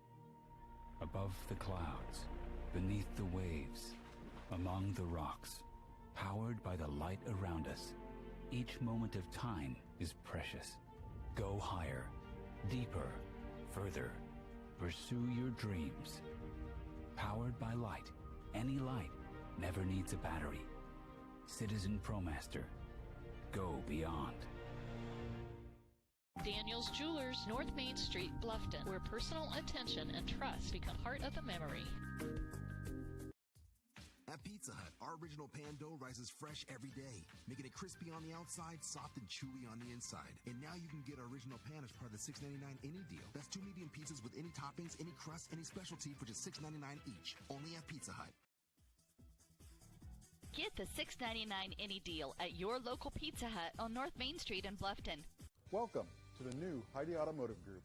Above the clouds, beneath the waves, among the rocks, powered by the light around us. Each moment of time is precious. Go higher, deeper, further. Pursue your dreams. Powered by light. Any light never needs a battery. Citizen ProMaster. Go beyond. Daniel's Jewelers, North Main Street, Bluffton, where personal attention and trust become part of the memory. At Pizza Hut, our original pan dough rises fresh every day, making it crispy on the outside, soft and chewy on the inside. And now you can get our original pan as part of the $6.99 any deal. That's 2 medium pizzas with any toppings, any crust, any specialty for just $6.99 each. Only at Pizza Hut. Get the $6.99 any deal at your local Pizza Hut on North Main Street in Bluffton. Welcome to the new Heidi Automotive Group.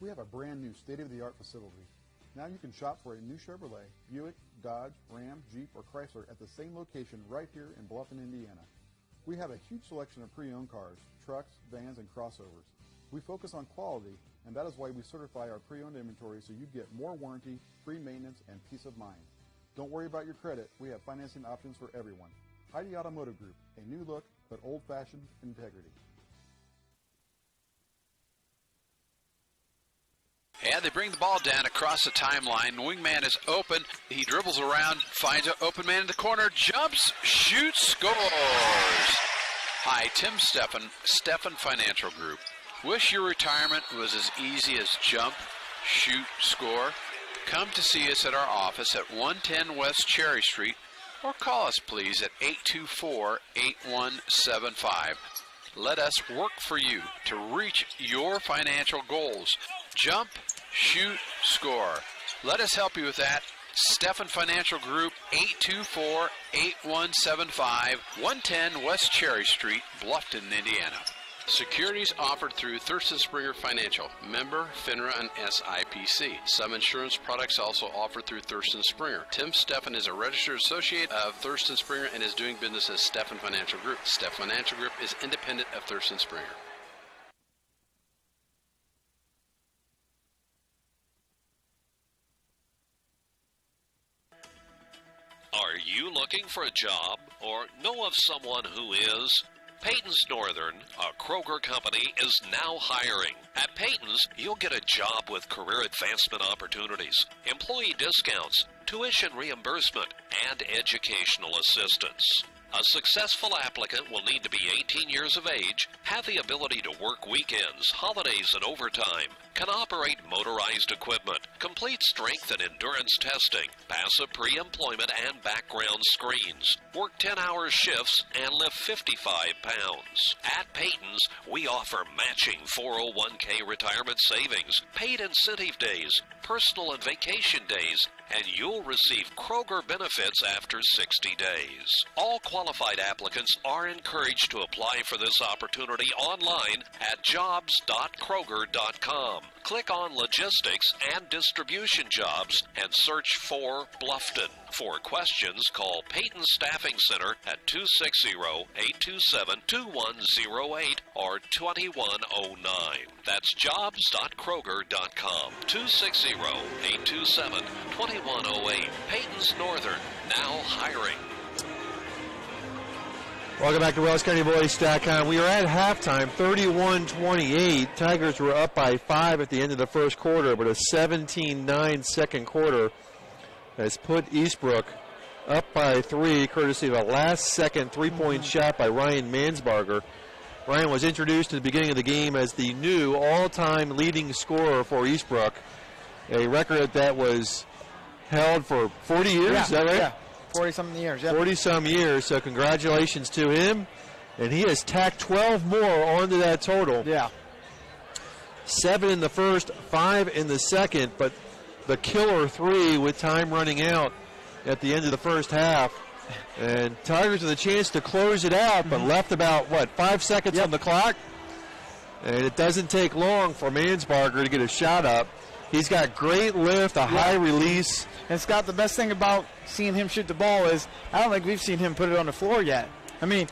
We have a brand new state-of-the-art facility. Now you can shop for a new Chevrolet, Buick, Dodge, Ram, Jeep, or Chrysler at the same location right here in Bluffton, Indiana. We have a huge selection of pre-owned cars, trucks, vans, and crossovers. We focus on quality, and that is why we certify our pre-owned inventory so you get more warranty, free maintenance, and peace of mind. Don't worry about your credit. We have financing options for everyone. Heidi Automotive Group, a new look, but old-fashioned integrity. And they bring the ball down across the timeline. The wingman is open. He dribbles around, finds an open man in the corner, jumps, shoots, scores. Hi, Tim Steffen Financial Group. Wish your retirement was as easy as jump, shoot, score? Come to see us at our office at 110 West Cherry Street, or call us please at 824-8175. Let us work for you to reach your financial goals. Jump, shoot, score. Let us help you with that. Steffen Financial Group, 824-8175, 110 West Cherry Street, Bluffton, Indiana. Securities offered through Thurston Springer Financial, member FINRA and SIPC. Some insurance products also offered through Thurston Springer. Tim Steffen is a registered associate of Thurston Springer and is doing business as Steffen Financial Group. Steffen Financial Group is independent of Thurston Springer. Are you looking for a job or know of someone who is? Peyton's Northern, a Kroger company, is now hiring. At Peyton's, you'll get a job with career advancement opportunities, employee discounts, tuition reimbursement, and educational assistance. A successful applicant will need to be 18 years of age, have the ability to work weekends, holidays, and overtime, can operate motorized equipment, complete strength and endurance testing, pass a pre-employment and background screens, work 10-hour shifts, and lift 55 pounds. At Peyton's, we offer matching 401k retirement savings, paid incentive days, personal and vacation days, and you'll receive Kroger benefits after 60 days. All qualified applicants are encouraged to apply for this opportunity online at jobs.kroger.com. Click on Logistics and Distribution Jobs and search for Bluffton. For questions, call Peyton Staffing Center at 260-827-2108 or 2109. That's jobs.kroger.com. 260-827-2108. Peyton's Northern, now hiring. Welcome back to WellsCountyVoice.com. We are at halftime, 31-28. Tigers were up by 5 at the end of the first quarter, but a 17-9 second quarter has put Eastbrook up by 3, courtesy of a last-second three-point shot by Ryan Mansbarger. Ryan was introduced at the beginning of the game as the new all-time leading scorer for Eastbrook, a record that was held for 40 years, is that right? Yeah. 40-something years, yeah. 40-some years, so congratulations to him. And he has tacked 12 more onto that total. Yeah. 7 in the first, 5 in the second, but the killer 3 with time running out at the end of the first half. And Tigers with a chance to close it out, but left about, 5 seconds on the clock? And it doesn't take long for Mansbarger to get a shot up. He's got great lift, a high release. And Scott, the best thing about seeing him shoot the ball is I don't think we've seen him put it on the floor yet. I mean,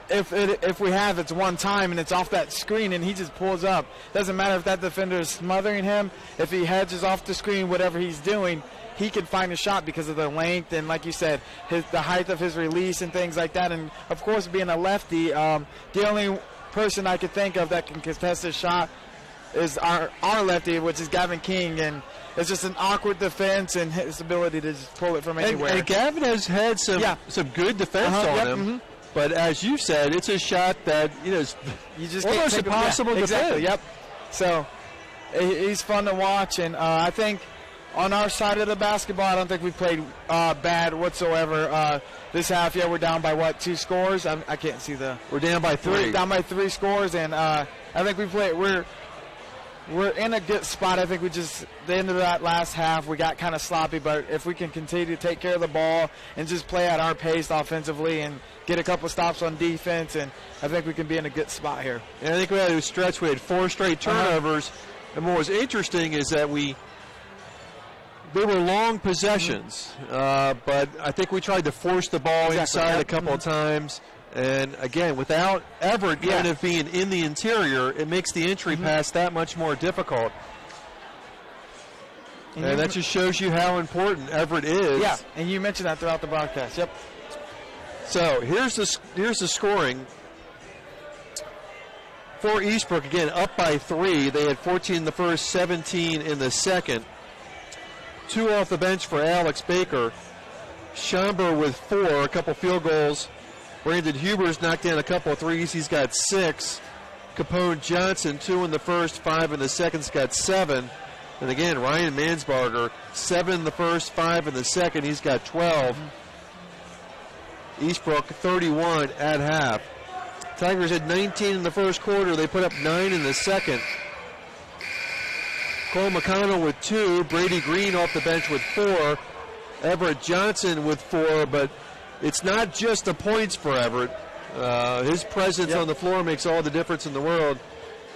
if we have, it's one time and it's off that screen and he just pulls up. Doesn't matter if that defender is smothering him, if he hedges off the screen, whatever he's doing, he can find a shot because of the length and, like you said, the height of his release and things like that. And, of course, being a lefty, the only person I could think of that can contest his shot is our lefty, which is Gavin King, and it's just an awkward defense and his ability to just pull it from anywhere. And Gavin has had some good defense on him, but as you said, it's a shot that is you just almost impossible to exactly. defend. Yep. So he's fun to watch, and I think on our side of the basketball, I don't think we played bad whatsoever this half. Yeah, we're down by 2 scores? I can't see We're down by 3. Down by 3 scores, and I think we played. We're in a good spot. I think the end of that last half, we got kind of sloppy, but if we can continue to take care of the ball and just play at our pace offensively and get a couple stops on defense, and I think we can be in a good spot here. And I think we had a stretch. We had 4 straight turnovers, and what was interesting is that they were long possessions, but I think we tried to force the ball inside a couple of times. And, again, without Everett kind of being in the interior, it makes the entry pass that much more difficult. And that just shows you how important Everett is. Yeah, and you mentioned that throughout the broadcast. Yep. So here's the scoring for Eastbrook. Again, up by 3. They had 14 in the first, 17 in the second. 2 off the bench for Alex Baker. Schomburg with 4, a couple field goals. Brandon Huber's knocked down a couple of threes. He's got 6. Capone Johnson, 2 in the first, 5 in the second. He's got 7. And again, Ryan Mansbarger, 7 in the first, 5 in the second. He's got 12. Eastbrook, 31 at half. Tigers had 19 in the first quarter. They put up 9 in the second. Cole McConnell with 2. Brady Green off the bench with 4. Everett Johnson with 4, but it's not just the points for Everett. His presence on the floor makes all the difference in the world.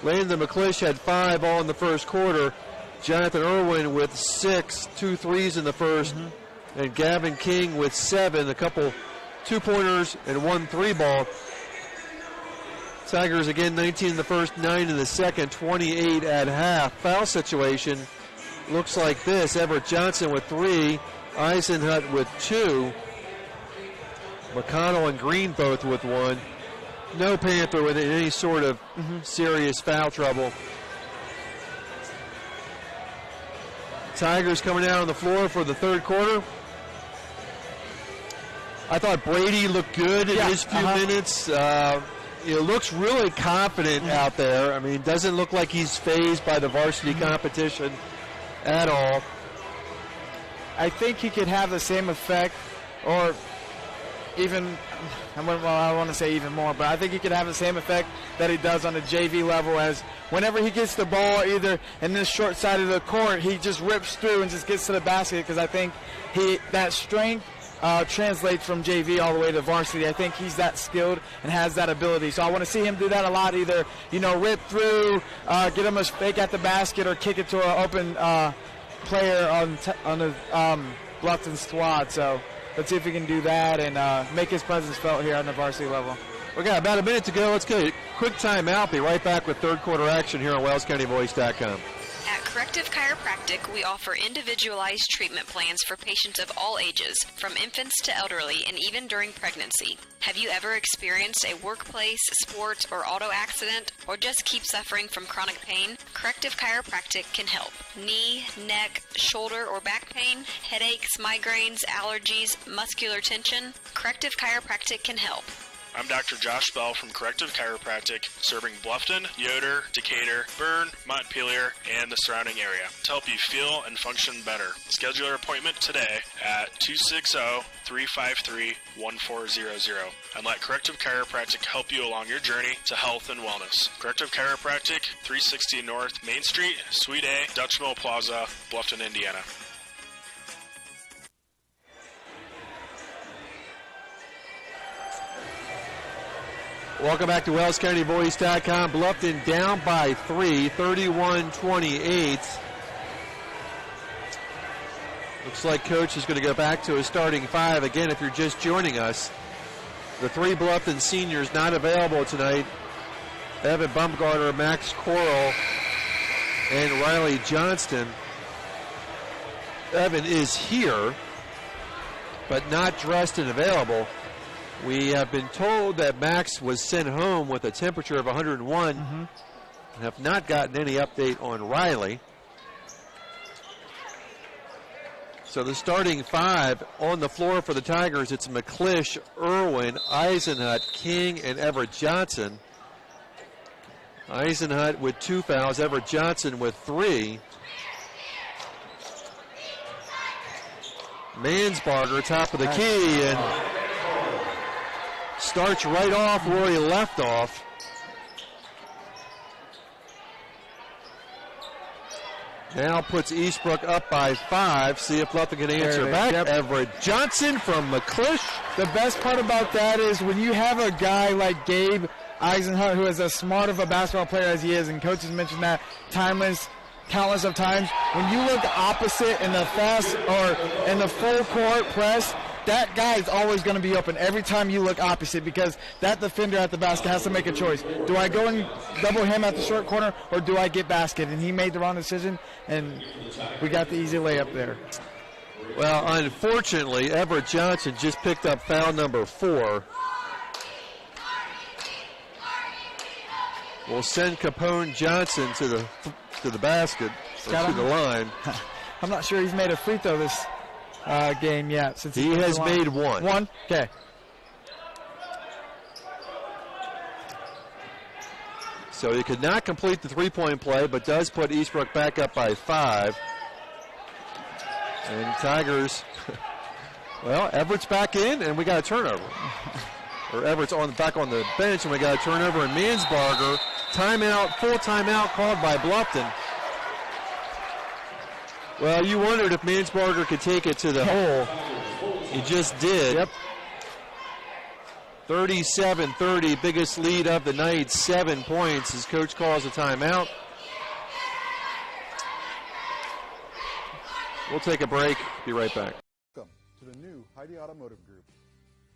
Landon McClish had 5 all in the first quarter. Jonathan Irwin with 6, 2 threes in the first. And Gavin King with 7, a couple 2-pointers and 1 3-ball. Tigers again 19 in the first, 9 in the second, 28 at half. Foul situation looks like this. Everett Johnson with 3, Eisenhut with 2. McConnell and Green both with 1. No Panther with any sort of serious foul trouble. Tigers coming out on the floor for the third quarter. I thought Brady looked good in his few minutes. Looks really confident out there. I mean, doesn't look like he's fazed by the varsity competition at all. I think he could have the same effect, or even, I want to say even more, but I think he could have the same effect that he does on the JV level, as whenever he gets the ball either in this short side of the court, he just rips through and just gets to the basket, because I think that strength translates from JV all the way to varsity. I think he's that skilled and has that ability. So I want to see him do that a lot, either, rip through, get him a fake at the basket, or kick it to an open player on the Bluffton squad. So let's see if he can do that and make his presence felt here on the varsity level. We got about a minute to go. Let's go. Quick timeout. Be right back with third quarter action here on WellsCountyVoice.com. At Corrective Chiropractic, we offer individualized treatment plans for patients of all ages, from infants to elderly, and even during pregnancy. Have you ever experienced a workplace, sports, or auto accident, or just keep suffering from chronic pain? Corrective Chiropractic can help. Knee, neck, shoulder, or back pain, headaches, migraines, allergies, muscular tension? Corrective Chiropractic can help. I'm Dr. Josh Bell from Corrective Chiropractic, serving Bluffton, Yoder, Decatur, Bern, Montpelier, and the surrounding area to help you feel and function better. Schedule your appointment today at 260-353-1400 and let Corrective Chiropractic help you along your journey to health and wellness. Corrective Chiropractic, 360 North Main Street, Suite A, Dutch Mill Plaza, Bluffton, Indiana. Welcome back to WellsCountyVoice.com. Bluffton down by 3, 31-28. Looks like Coach is going to go back to his starting 5. Again, if you're just joining us, the 3 Bluffton seniors not available tonight. Evan Bumgarner, Max Coral, and Riley Johnston. Evan is here, but not dressed and available. We have been told that Max was sent home with a temperature of 101 and have not gotten any update on Riley. So the starting 5 on the floor for the Tigers, it's McClish, Irwin, Eisenhut, King, and Everett Johnson. Eisenhut with 2 fouls, Everett Johnson with 3. Mansbarger, top of the key, and starts right off where he left off. Now puts Eastbrook up by 5. See if Bluffton can answer back. Yep. Everett Johnson from McClish. The best part about that is when you have a guy like Gabe Eisenhut, who is as smart of a basketball player as he is, and coaches mentioned that countless of times, when you look opposite in the fast or in the full court press, that guy is always going to be open every time you look opposite, because that defender at the basket has to make a choice. Do I go and double him at the short corner, or do I get basket? And he made the wrong decision, and we got the easy layup there. Well, unfortunately, Everett Johnson just picked up foul number 4. We'll send Capone Johnson to the basket, or to the line. I'm not sure he's made a free throw this game yet. Since he has made 1. 1? Okay. So he could not complete the three-point play, but does put Eastbrook back up by 5. And Tigers, well, Everett's back in, and we got a turnover. Or Everett's back on the bench, and we got a turnover. And Mansbarger, timeout, full timeout called by Bluffton. Well, you wondered if Mansbarger could take it to the hole. He just did. Yep. 37-30, biggest lead of the night, 7 points. His coach calls a timeout. We'll take a break. Be right back. Welcome to the new Heidi Automotive Group.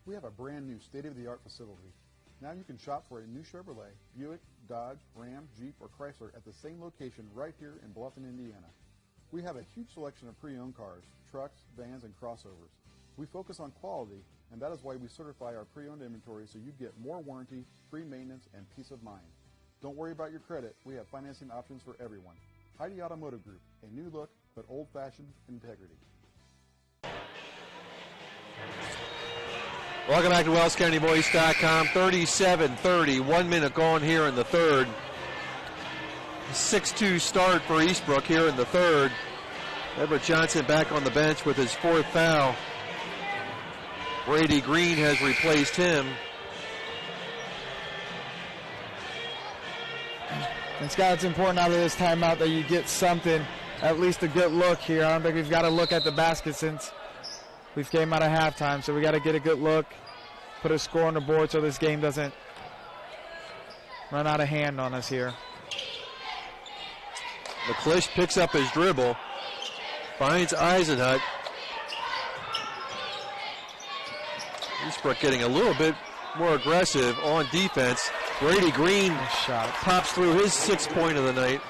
We have a brand new state-of-the-art facility. Now you can shop for a new Chevrolet, Buick, Dodge, Ram, Jeep, or Chrysler at the same location right here in Bluffton, Indiana. We have a huge selection of pre-owned cars, trucks, vans, and crossovers. We focus on quality, and that is why we certify our pre-owned inventory so you get more warranty, free maintenance, and peace of mind. Don't worry about your credit. We have financing options for everyone. Heidi Automotive Group, a new look, but old-fashioned integrity. Welcome back to WellsCountyVoice.com. 37-30, 1 minute gone here in the third. 6-2 start for Eastbrook here in the third. Everett Johnson back on the bench with his 4th foul. Brady Green has replaced him. And Scott, it's important out of this timeout that you get something, at least a good look here. I don't think we've got to look at the basket since We've came out of halftime, so we got to get a good look, put a score on the board so this game doesn't run out of hand on us here. McClish picks up his dribble, finds Eisenhut. Eastbrook getting a little bit more aggressive on defense. Brady Green pops through his 6th point of the night.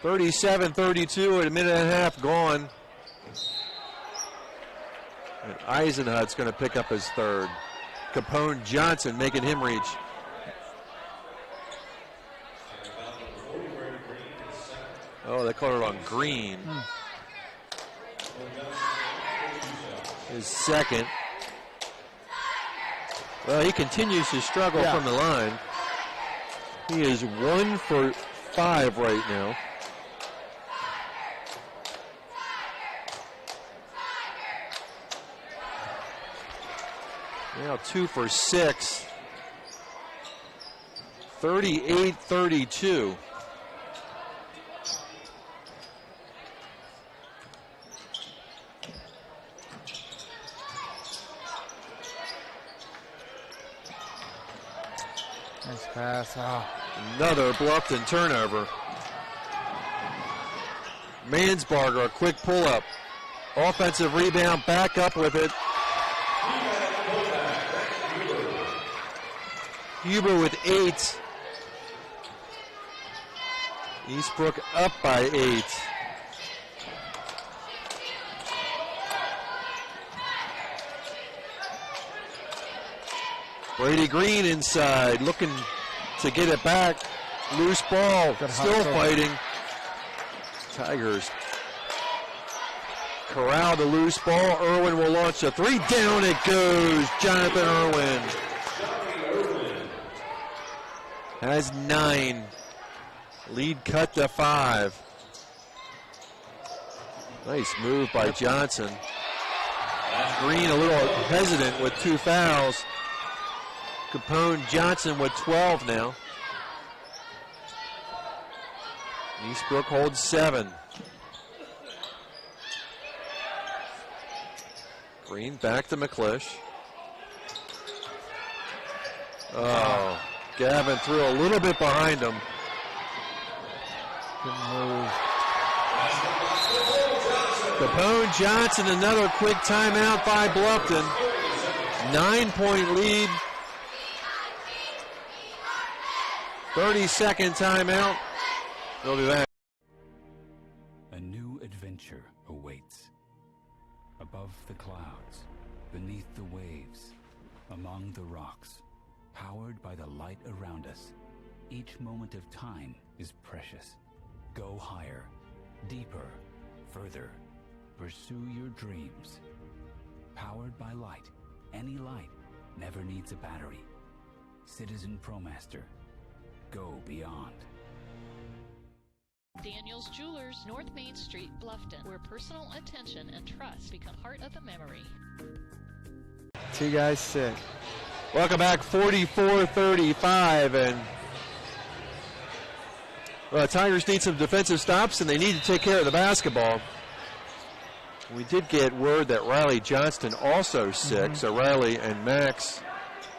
37-32 with a minute and a half gone. And Eisenhut's going to pick up his 3rd. Capone Johnson making him reach. Oh, they called it on Green. His 2nd. Well, he continues to struggle from the line. He is 1 for 5 right now. Now 2 for 6. 38-32. Nice pass. Oh. Another Bluffton turnover. Mansbarger, a quick pull-up. Offensive rebound, back up with it. Huber with 8. Eastbrook up by 8. Brady Green inside, looking to get it back. Loose ball, still fighting. Tigers corral the loose ball. Irwin will launch a 3. Down it goes. Jonathan Irwin has 9. Lead cut to 5. Nice move by Johnson. Green a little hesitant with 2 fouls. Capone Johnson with 12 now. Eastbrook holds 7. Green back to McClish. Oh, Gavin threw a little bit behind him. Good move. Capone Johnson, another quick timeout by Bluffton. 9-point lead. 30-second timeout. We'll be back. A new adventure awaits. Above the clouds, beneath the waves, among the rocks, powered by the light around us. Each moment of time is precious. Go higher, deeper, further. Pursue your dreams. Powered by light. Any light never needs a battery. Citizen ProMaster. Go beyond. Daniel's Jewelers, North Main Street, Bluffton, where personal attention and trust become part of the memory. 2 guys sit. Welcome back, 44-35, and Tigers need some defensive stops, and they need to take care of the basketball. We did get word that Riley Johnston also sick, so Riley and Max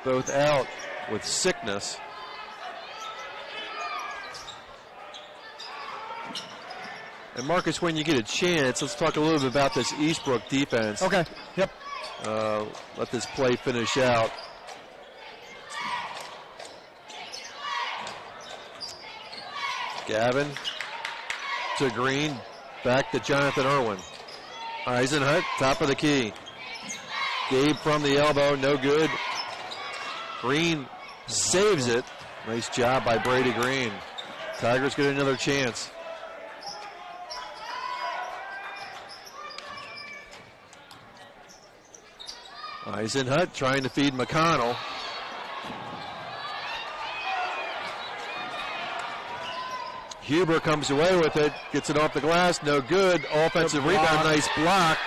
both out with sickness. And Marcus, when you get a chance, let's talk a little bit about this Eastbrook defense. Okay, yep. Let this play finish out. Gavin to Green, back to Jonathan Irwin. Eisenhut, top of the key. Gabe from the elbow, no good. Green saves it. Nice job by Brady Green. Tigers get another chance. Eisenhut trying to feed McConnell. Huber comes away with it, gets it off the glass, no good. Offensive rebound, nice block.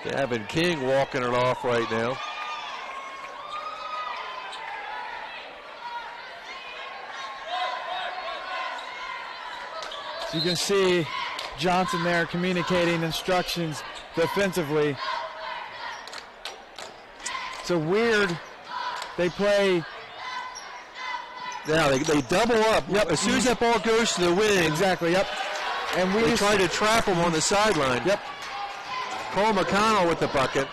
Gavin King walking it off right now. So you can see Johnson there communicating instructions defensively. So weird. They play. Yeah, they double up. Yep. As soon as that ball goes to the wing. Exactly, yep. And we try to trap him on the sideline. Yep. Cole McConnell with the bucket.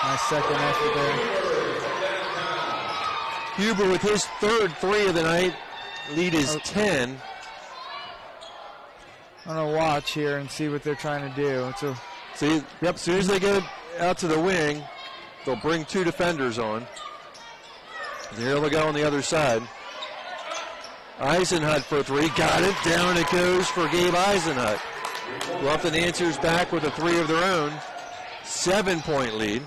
Nice second effort there. Huber with his third 3 of the night. Lead is 10. I'm going to watch here and see what they're trying to do. See, as soon as they get out to the wing, they'll bring 2 defenders on. Here we go on the other side. Eisenhut for 3. Got it. Down it goes for Gabe Eisenhut. Bluffton answers back with a 3 of their own. 7-point lead.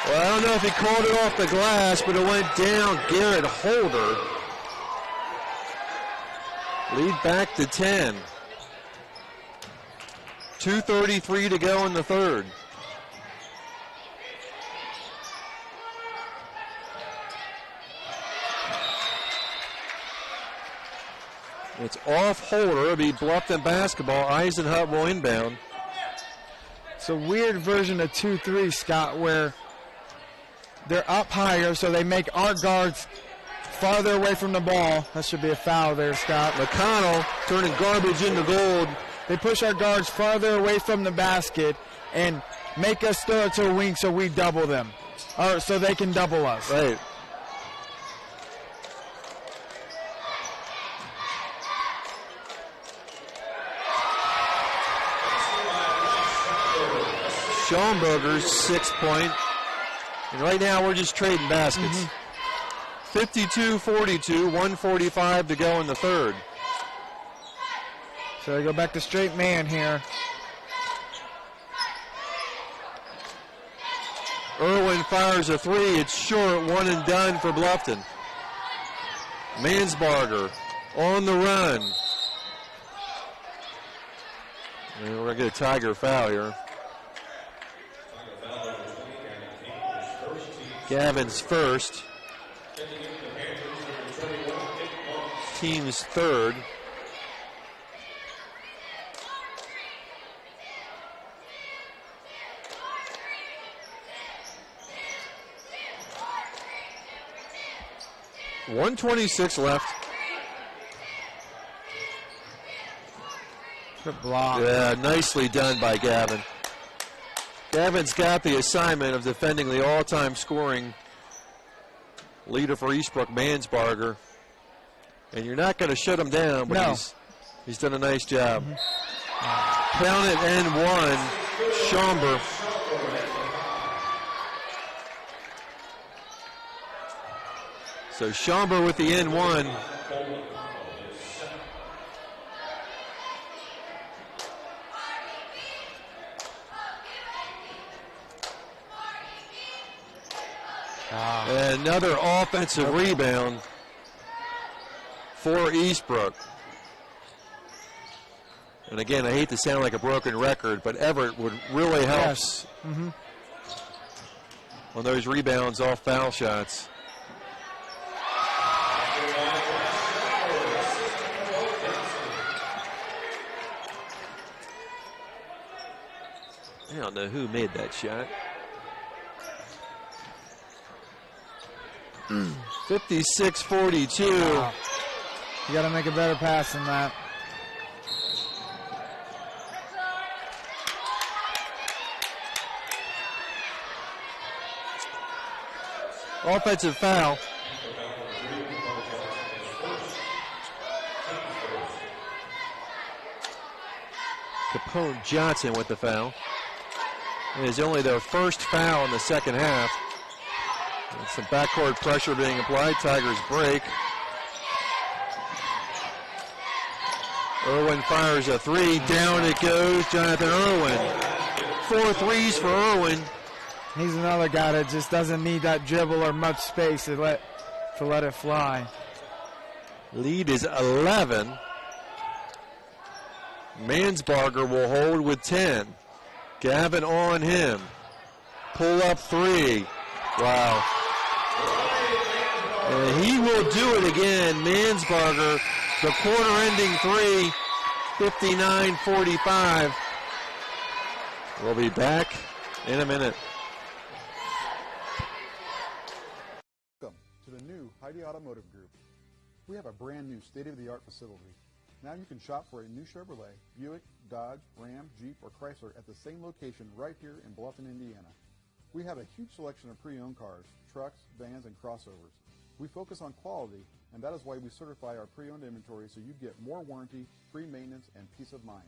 Well, I don't know if he called it off the glass, but it went down. Garrett Holder. Lead back to 10. 2:33 to go in the third. It's off Holder. It'll be Bluffton basketball. Eisenhut will inbound. It's a weird version of 2-3, Scott, where they're up higher, so they make our guards farther away from the ball. That should be a foul there, Scott. McConnell turning garbage into gold. They push our guards farther away from the basket and make us throw it to a wing so we double them, or so they can double us. Right. Schoenberger's 6-point. And right now we're just trading baskets. 52-42, 1:45 to go in the third. So they go back to straight man here. Irwin fires a 3. It's short, 1 and done for Bluffton. Mansbarger on the run. And we're going to get a Tiger foul here. Gavin's first. Team's third. .126 left. Good block. Yeah, nicely done by Gavin. Gavin's got the assignment of defending the all-time scoring leader for Eastbrook, Mansbarger. And you're not going to shut him down, but he's done a nice job. Pound it and 1. Schomburg. So Schomburg with the N1. And another offensive rebound for Eastbrook. And again, I hate to sound like a broken record, but Everett would really help on those rebounds off foul shots. I don't know who made that shot. 56-42. Wow. You got to make a better pass than that. Offensive foul. Capone Johnson with the foul. It is only their first foul in the second half. And some backcourt pressure being applied. Tigers break. Irwin fires a 3. Down it goes. Jonathan Irwin. 4 threes for Irwin. He's another guy that just doesn't need that dribble or much space to let to let it fly. Lead is 11. Mansbarger will hold with 10. Gavin on him. Pull up 3. Wow. And he will do it again. Mansbarger, the quarter-ending 3, 59-45. We'll be back in a minute. Welcome to the new Heidi Automotive Group. We have a brand new state-of-the-art facility. Now you can shop for a new Chevrolet, Buick, Dodge, Ram, Jeep, or Chrysler at the same location right here in Bluffton, Indiana. We have a huge selection of pre-owned cars, trucks, vans, and crossovers. We focus on quality, and that is why we certify our pre-owned inventory so you get more warranty, free maintenance, and peace of mind.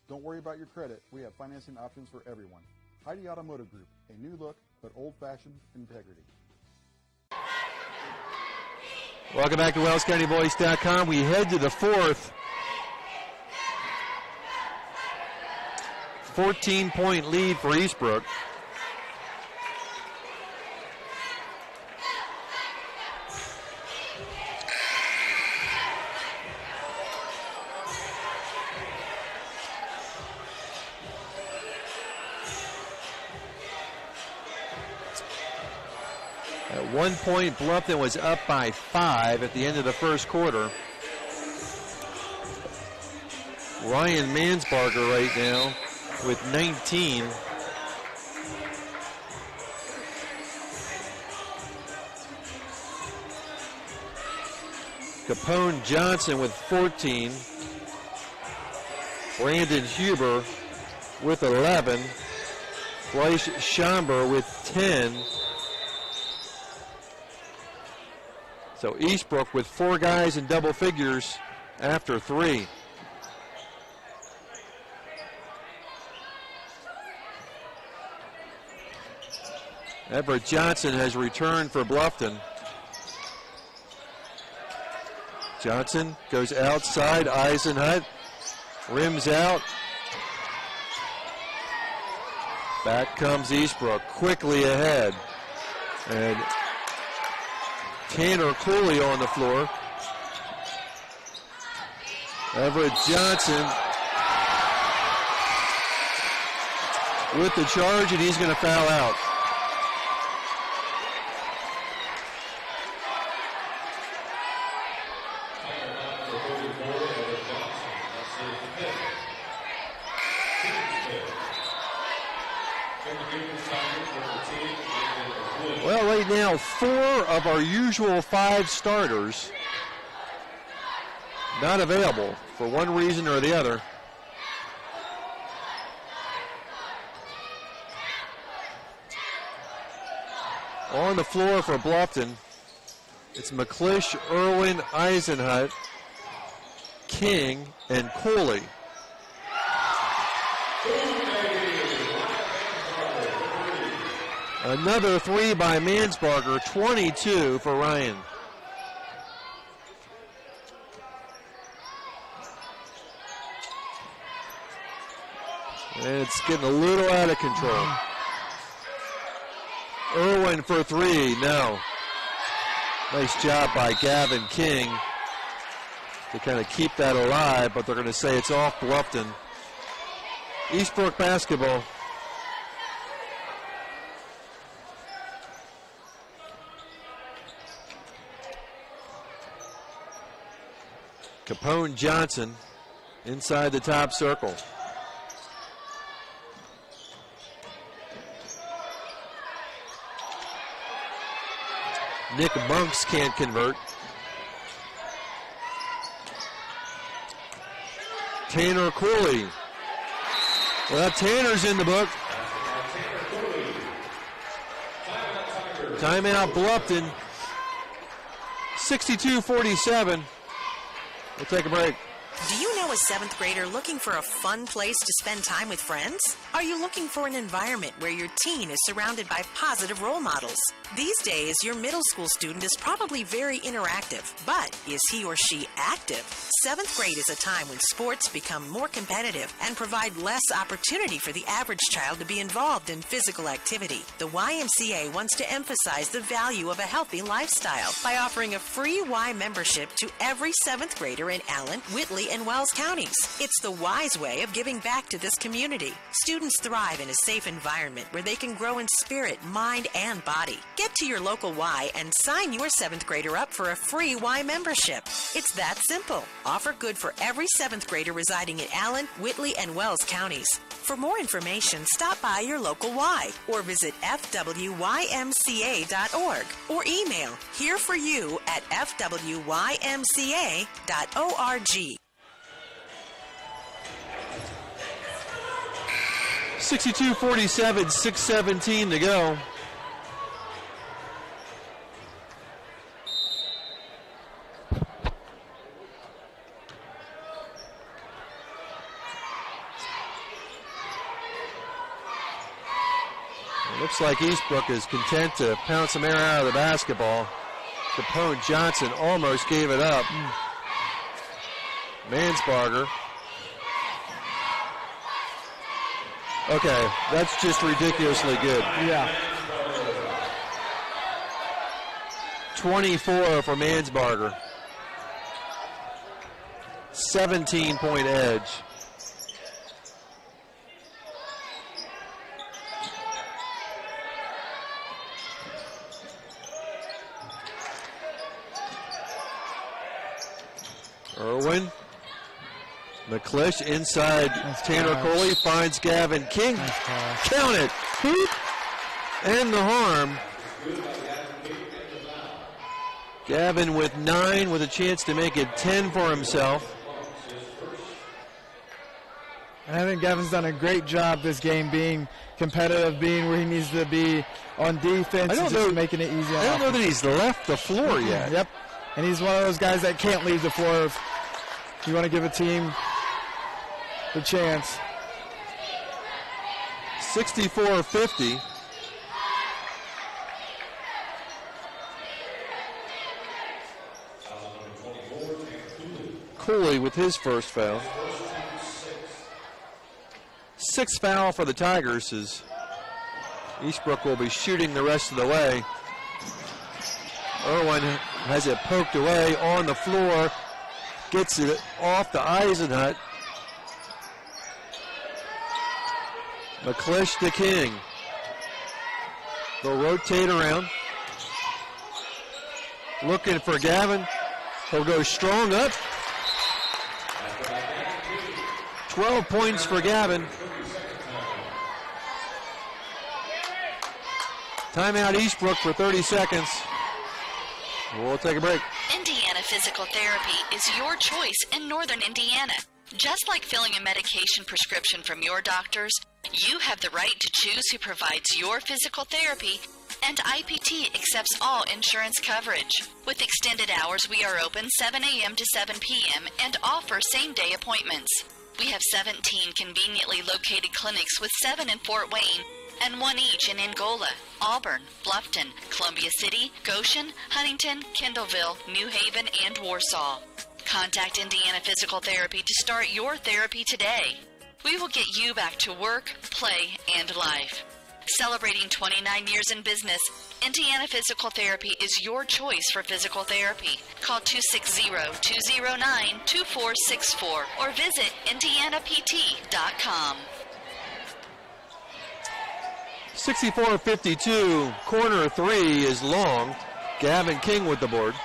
Don't worry about your credit. We have financing options for everyone. Heidi Automotive Group, a new look, but old-fashioned integrity. Welcome back to WellsCountyVoice.com. We head to the fourth. 14-point lead for Eastbrook. At one point, Bluffton was up by 5 at the end of the first quarter. Ryan Mansbarger right now with 19. Capone Johnson with 14. Brandon Huber with 11. Bryce Schomber with 10. So Eastbrook with 4 guys in double figures after 3. Everett Johnson has returned for Bluffton. Johnson goes outside. Eisenhut rims out. Back comes Eastbrook quickly ahead. And Tanner Cooley on the floor. Everett Johnson with the charge, and he's going to foul out. Well, right now, 4 of our usual 5 starters not available for one reason or the other. On the floor for Bluffton, it's McClish, Irwin, Eisenhut, King, and Cooley. Another 3 by Mansbarger, 22 for Ryan. And it's getting a little out of control. Irwin for 3, no. Nice job by Gavin King to kind of keep that alive, but they're going to say it's off Bluffton. Eastbrook basketball. Capone Johnson inside the top circle. Nick Monks can't convert. Tanner Cooley. Well, Tanner's in the book. Timeout Bluffton. 62-47. We'll take a break. Do you know a 7th grader looking for a fun place to spend time with friends? Are you looking for an environment where your teen is surrounded by positive role models? These days, your middle school student is probably very interactive, but is he or she active? 7th grade is a time when sports become more competitive and provide less opportunity for the average child to be involved in physical activity. The YMCA wants to emphasize the value of a healthy lifestyle by offering a free Y membership to every 7th grader in Allen, Whitley, and Wells counties. It's the wise way of giving back to this community. Students thrive in a safe environment where they can grow in spirit, mind, and body. Get to your local Y and sign your 7th grader up for a free Y membership. It's that simple. Offer good for every 7th grader residing in Allen, Whitley, and Wells counties. For more information, stop by your local Y or visit fwymca.org or email hereforyu@fwymca.org. 62-47, 6:17 to go. It looks like Eastbrook is content to pound some air out of the basketball. Capone Johnson almost gave it up. Mansbarger. Okay, that's just ridiculously good. Yeah. 24 for Mansbarger. 17-point edge. Irwin. McClish inside. Tanner Coley finds Gavin King. Count it. And the harm. Gavin with 9 with a chance to make it 10 for himself. And I think Gavin's done a great job this game being competitive, being where he needs to be on defense, and just making it easy. I don't know that he's left the floor yet. Yep. And he's one of those guys that can't leave the floor if you want to give a team the chance. 64-50. Cooley with his first foul. 6th foul for the Tigers as Eastbrook will be shooting the rest of the way. Irwin has it poked away on the floor. Gets it off the Eisenhut. McClish to King. They'll rotate around. Looking for Gavin. He'll go strong up. 12 points for Gavin. Timeout Eastbrook for 30 seconds. We'll take a break. Indiana Physical Therapy is your choice in Northern Indiana. Just like filling a medication prescription from your doctors, you have the right to choose who provides your physical therapy, and IPT accepts all insurance coverage. With extended hours, we are open 7 a.m. to 7 p.m. and offer same-day appointments. We have 17 conveniently located clinics with 7 in Fort Wayne and 1 each in Angola, Auburn, Bluffton, Columbia City, Goshen, Huntington, Kendallville, New Haven, and Warsaw. Contact Indiana Physical Therapy to start your therapy today. We will get you back to work, play, and life. Celebrating 29 years in business, Indiana Physical Therapy is your choice for physical therapy. Call 260-209-2464 or visit indianapt.com. 64-52, corner 3 is long. Gavin King with the board.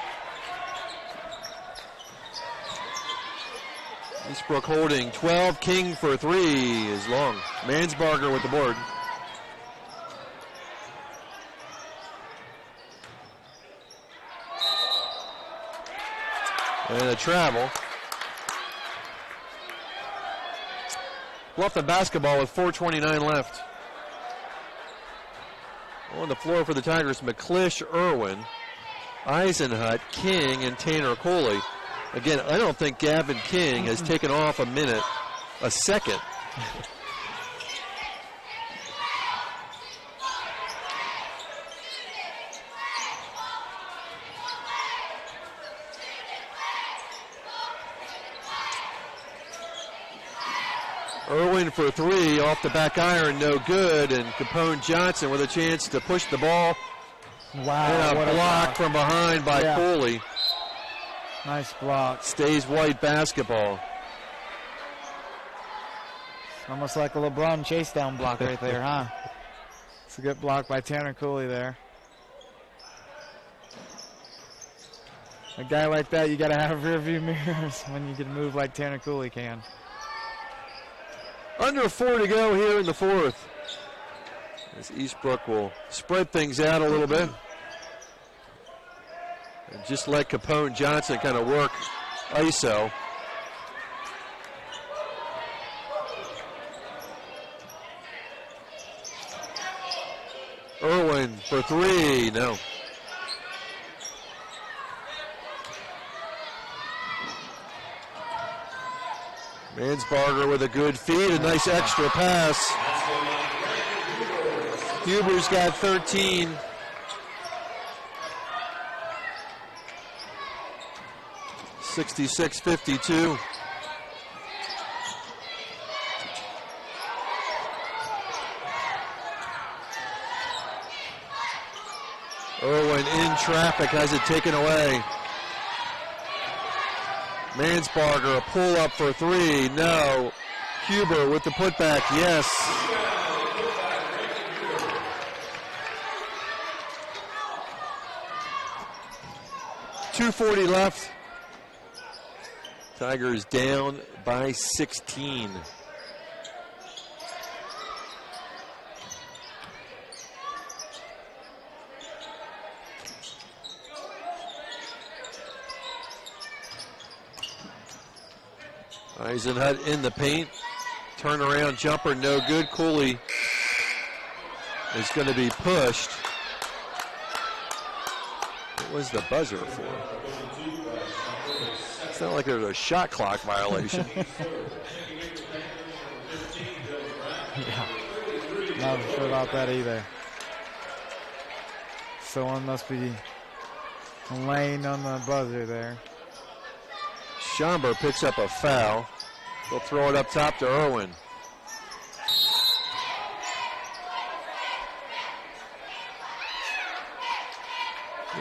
Eastbrook holding 12. King for 3 is long. Mansbarger with the board. And a travel. Bluffton basketball with 4:29 left. On the floor for the Tigers, McClish, Irwin, Eisenhut, King, and Tanner Coley. Again, I don't think Gavin King has taken off a second. Irwin for three, off the back iron, no good, and Capone Johnson with a chance to push the ball. Wow. And a block from behind by Cooley. Nice block. Stays white basketball. Almost like a LeBron chase down block right there, huh? It's a good block by Tanner Cooley there. A guy like that, you got to have rear view mirrors when you can move like Tanner Cooley can. Under 4 to go here in the fourth. As Eastbrook will spread things out a little bit. And just let Capone Johnson kind of work ISO. Irwin for three, no. Mansbarger with a good feed, a nice extra pass. Huber's got 13. (66-52). Irwin in traffic, has it taken away. Mansbarger, a pull up for three, no. Huber with the putback, yes. .240 left. Tigers down by 16. Eisenhut in the paint. Turnaround jumper, no good. Cooley is going to be pushed. What was the buzzer for? It's not like there's a shot clock violation. Yeah, not sure about that either. Someone must be laying on the buzzer there. Schomburg picks up a foul. They'll throw it up top to Irwin.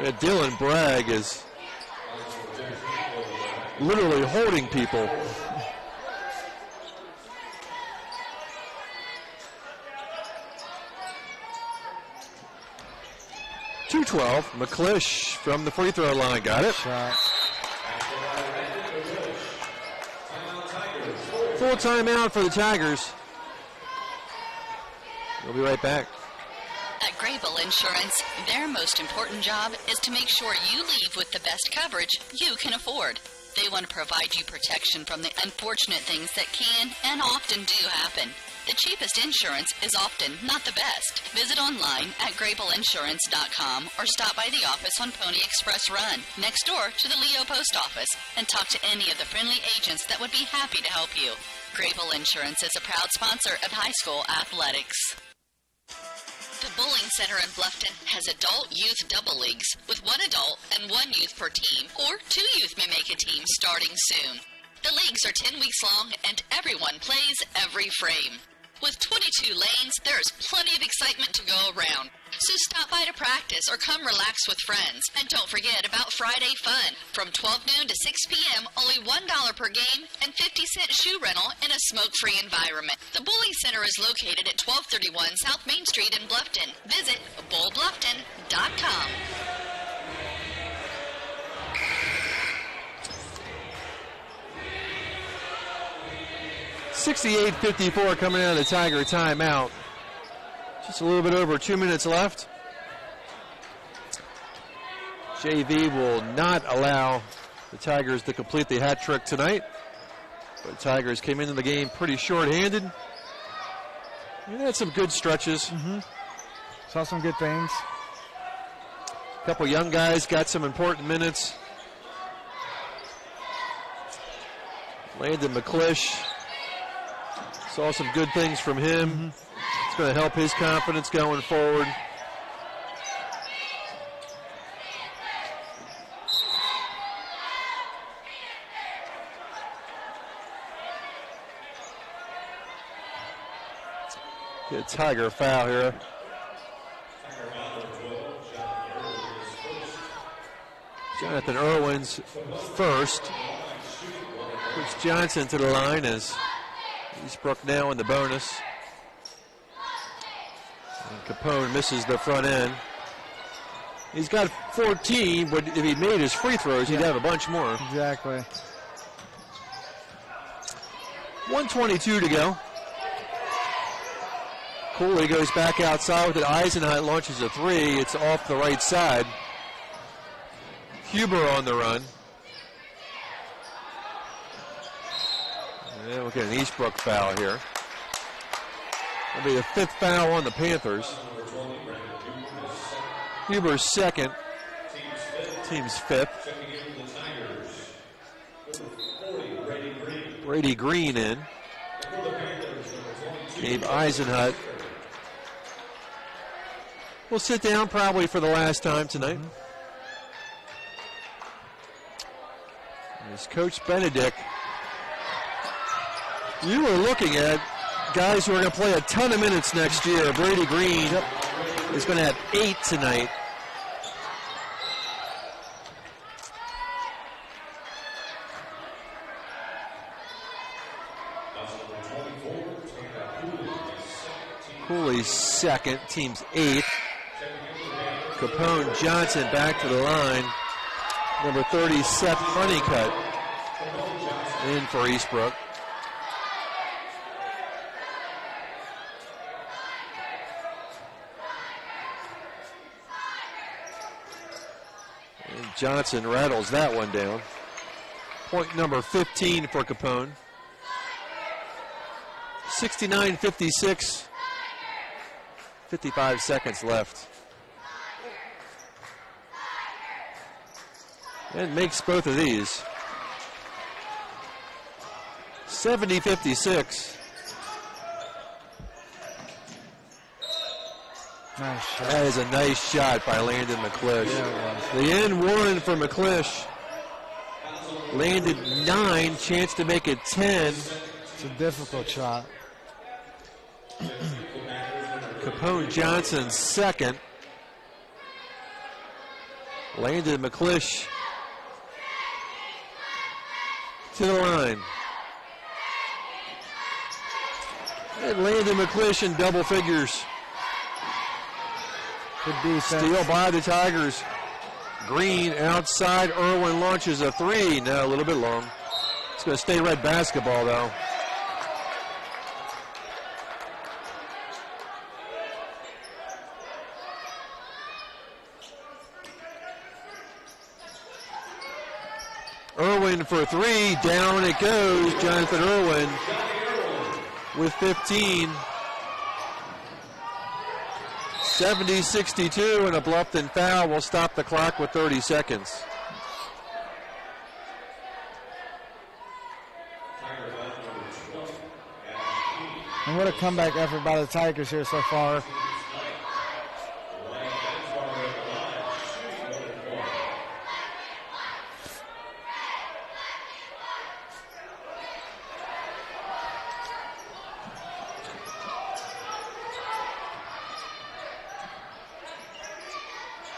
Yeah, Dylan Bragg is literally holding people. .212, McClish from the free throw line, got it. Shot. Full timeout for the Tigers. We'll be right back. At Grable Insurance, their most important job is to make sure you leave with the best coverage you can afford. They want to provide you protection from the unfortunate things that can and often do happen. The cheapest insurance is often not the best. Visit online at grableinsurance.com or stop by the office on Pony Express Run, next door to the Leo Post Office, and talk to any of the friendly agents that would be happy to help you. Grable Insurance is a proud sponsor of high school athletics. The Bowling Center in Bluffton has adult youth double leagues with one adult and one youth per team, or two youth may make a team starting soon. The leagues are 10 weeks long and everyone plays every frame. With 22 lanes, there's plenty of excitement to go around. So stop by to practice or come relax with friends. And don't forget about Friday fun. From 12 noon to 6 p.m., only $1 per game and 50-cent shoe rental in a smoke-free environment. The Bowling Center is located at 1231 South Main Street in Bluffton. Visit bowlbluffton.com. .68-54 coming out of the Tiger timeout. Just a little bit over 2 minutes left. JV will not allow the Tigers to complete the hat trick tonight. But the Tigers came into the game pretty short-handed. They had some good stretches. Saw some good things. A couple young guys got some important minutes. Landon McClish. Saw some good things from him. It's going to help his confidence going forward. Get a Tiger foul here. Jonathan Irwin's first. Puts Johnson to the line as Eastbrook now in the bonus. And Capone misses the front end. He's got 14, but if he made his free throws, he'd have a bunch more. Exactly. 1:22 to go. Cooley goes back outside with it. Eisenhut launches a three. It's off the right side. Huber on the run. And we'll get an Eastbrook foul here. That'll be the 5th foul on the Panthers. Huber's second. Team's 5th. Brady Green in. Gabe Eisenhut will sit down probably for the last time tonight. As Coach Benedict, you were looking at guys who are going to play a ton of minutes next year. Brady Green is going to have 8 tonight. Cooley's second, team's 8th. Capone Johnson back to the line. Number 30, Seth Honeycutt in for Eastbrook. And Johnson rattles that one down. Point number 15 for Capone. 69-56. 55 seconds left. And makes both of these. 70-56. Nice shot. That is a nice shot by Landon McClish. Yeah, the end one for McClish. Landed 9, chance to make it 10. It's a difficult shot. Capone Johnson second. Landon McClish to the line. And Landon McClish in double figures. Good defense. Steal by the Tigers. Green outside. Irwin launches a three. Now a little bit long. It's going to stay red basketball though. Irwin for 3, down it goes. Jonathan Irwin with 15. 70-62 and a Bluffton foul will stop the clock with 30 seconds. And what a comeback effort by the Tigers here so far.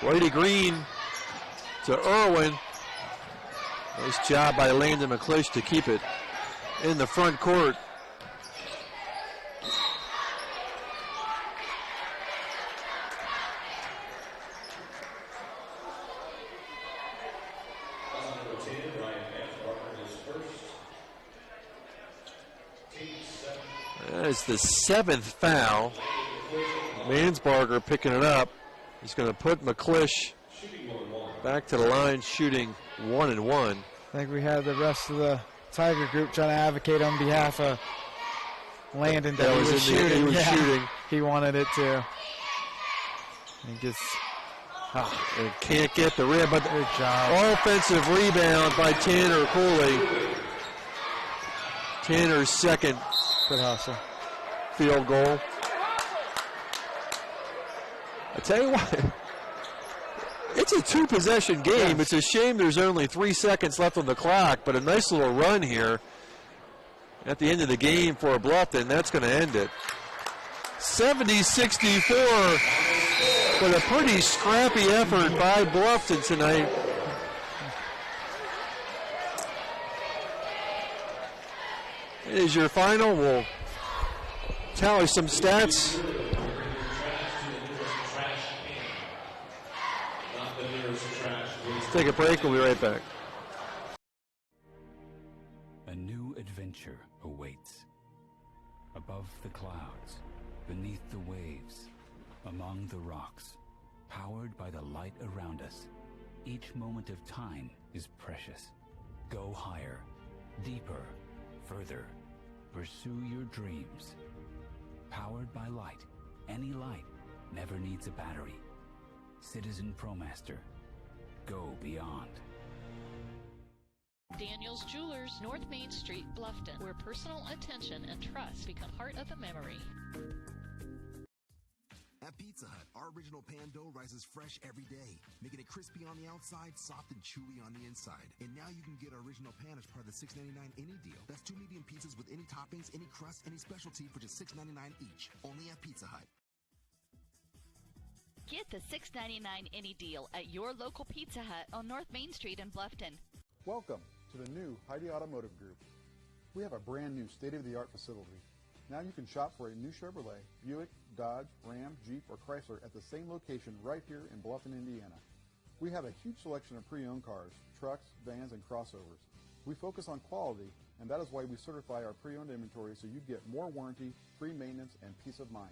Brady Green to Irwin. Nice job by Landon McClish to keep it in the front court. That is the 7th foul. Mansbarger picking it up. He's going to put McClish back to the line, shooting 1 and 1. I think we had the rest of the Tiger group trying to advocate on behalf of Landon that he was shooting. Shooting. He wanted it too. He gets. And can't get the rib, but good job. Offensive rebound by Tanner Cooley. Tanner's second Good hustle. field goal. I tell you what, it's a two-possession game. Yes. It's a shame there's only 3 seconds left on the clock, but a nice little run here at the end of the game for Bluffton. That's going to end it. 70-64, but a pretty scrappy effort by Bluffton tonight. Is your final. We'll tally some stats. Let's take a break. We'll be right back. A new adventure awaits. Above the clouds, beneath the waves, among the rocks, powered by the light around us. Each moment of time is precious. Go higher, deeper, further. Pursue your dreams. Powered by light. Any light never needs a battery. Citizen ProMaster. Go beyond. Daniel's Jewelers, North Main Street, Bluffton, where personal attention and trust become part of the memory. At Pizza Hut, our original pan dough rises fresh every day, making it crispy on the outside, soft and chewy on the inside. And now you can get our original pan as part of the $6.99 any deal. That's 2 medium pizzas with any toppings, any crust, any specialty for just $6.99 each. Only at Pizza Hut. Get the $6.99 any deal at your local Pizza Hut on North Main Street in Bluffton. Welcome to the new Heidi Automotive Group. We have a brand new state-of-the-art facility. Now you can shop for a new Chevrolet, Buick, Dodge, Ram, Jeep, or Chrysler at the same location right here in Bluffton, Indiana. We have a huge selection of pre-owned cars, trucks, vans, and crossovers. We focus on quality, and that is why we certify our pre-owned inventory so you get more warranty, free maintenance, and peace of mind.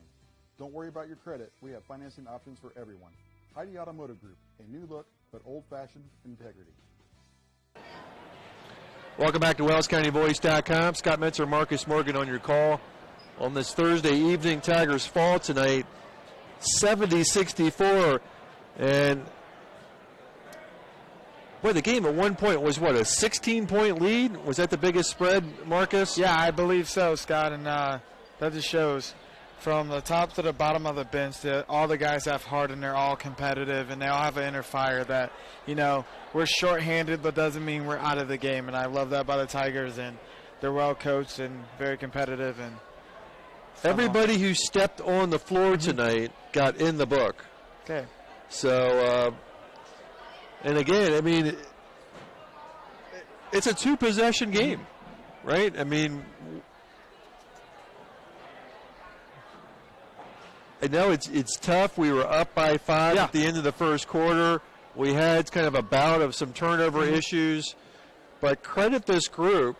Don't worry about your credit. We have financing options for everyone. Heidi Automotive Group, a new look, but old-fashioned integrity. Welcome back to WellsCountyVoice.com. Scott Metzer, Marcus Morgan on your call. On this Thursday evening, Tigers fall tonight, 70-64. And, boy, the game at one point was, what, a 16-point lead? Was that the biggest spread, Marcus? Yeah, I believe so, Scott, and that just shows from the top to the bottom of the bench that all the guys have heart and they're all competitive and they all have an inner fire that, you know, we're shorthanded but doesn't mean we're out of the game. And I love that by the Tigers, and they're well coached and very competitive. And everybody who stepped on the floor tonight got in the book. Okay. So, and again, I mean, it's a two-possession game, right? I mean, I know it's tough. We were up by 5 at the end of the first quarter. We had kind of a bout of some turnover issues, but credit this group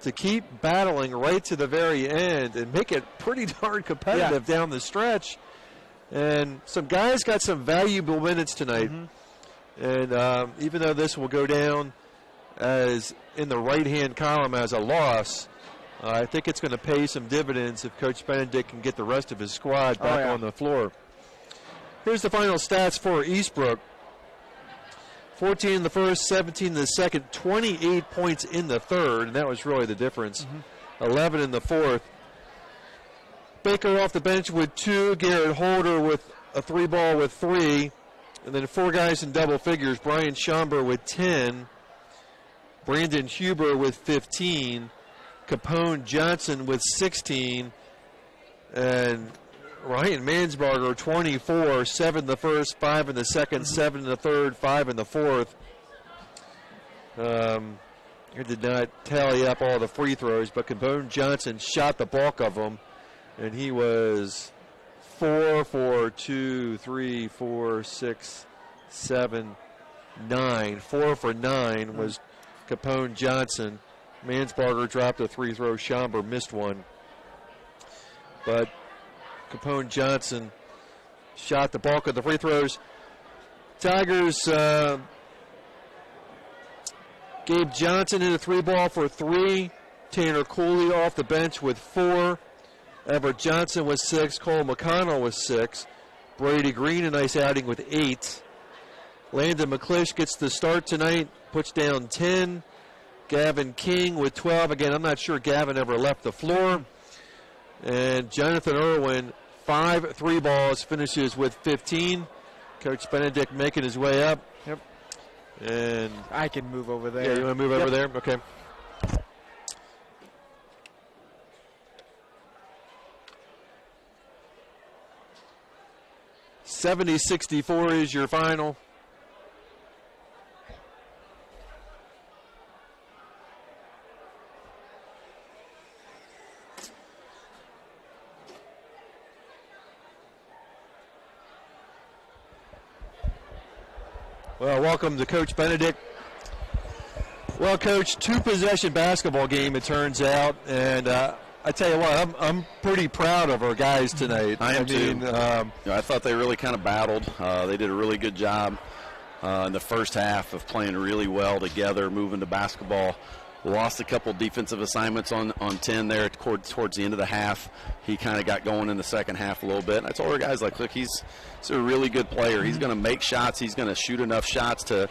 to keep battling right to the very end and make it pretty darn competitive down the stretch. And some guys got some valuable minutes tonight. And even though this will go down as in the right-hand column as a loss, I think it's going to pay some dividends if Coach Benedict can get the rest of his squad back on the floor. Here's the final stats for Eastbrook. 14 in the first, 17 in the second, 28 points in the third, and that was really the difference. 11 in the fourth. Baker off the bench with 2, Garrett Holder with a 3-ball with 3, and then 4 guys in double figures. Brian Schomburg with 10, Brandon Huber with 15, Capone Johnson with 16, and Ryan Mansbarger 24, 7 in the first, 5 in the second, 7 in the third, 5 in the fourth. He did not tally up all the free throws, but Capone Johnson shot the bulk of them, and he was 4 for 2, 3, 4, 6, 7, 9. 4 for 9 was Capone Johnson. Mansbarger dropped a 3-throw. Schomburg missed one. But Capone Johnson shot the bulk of the free throws. Tigers, Gabe Johnson hit a 3-ball for 3. Tanner Cooley off the bench with 4. Everett Johnson with 6. Cole McConnell with 6. Brady Green, a nice outing with 8. Landon McClish gets the start tonight, puts down 10. Gavin King with 12. Again, I'm not sure Gavin ever left the floor. And Jonathan Irwin, 5 3 balls, finishes with 15. Coach Benedict making his way up. Yep. And I can move over there. Yeah, you want to move over there? Okay. $70-64 is your final. Well, welcome to Coach Benedict. Well, Coach, 2-possession basketball game, it turns out, and I tell you what, I'm pretty proud of our guys tonight. I am too. I thought they really kind of battled. They did a really good job in the first half of playing really well together, moving to basketball. Lost a couple defensive assignments on 10 there towards the end of the half. He kind of got going in the second half a little bit. And I told our guys, like, look, he's a really good player. He's going to make shots. He's going to shoot enough shots to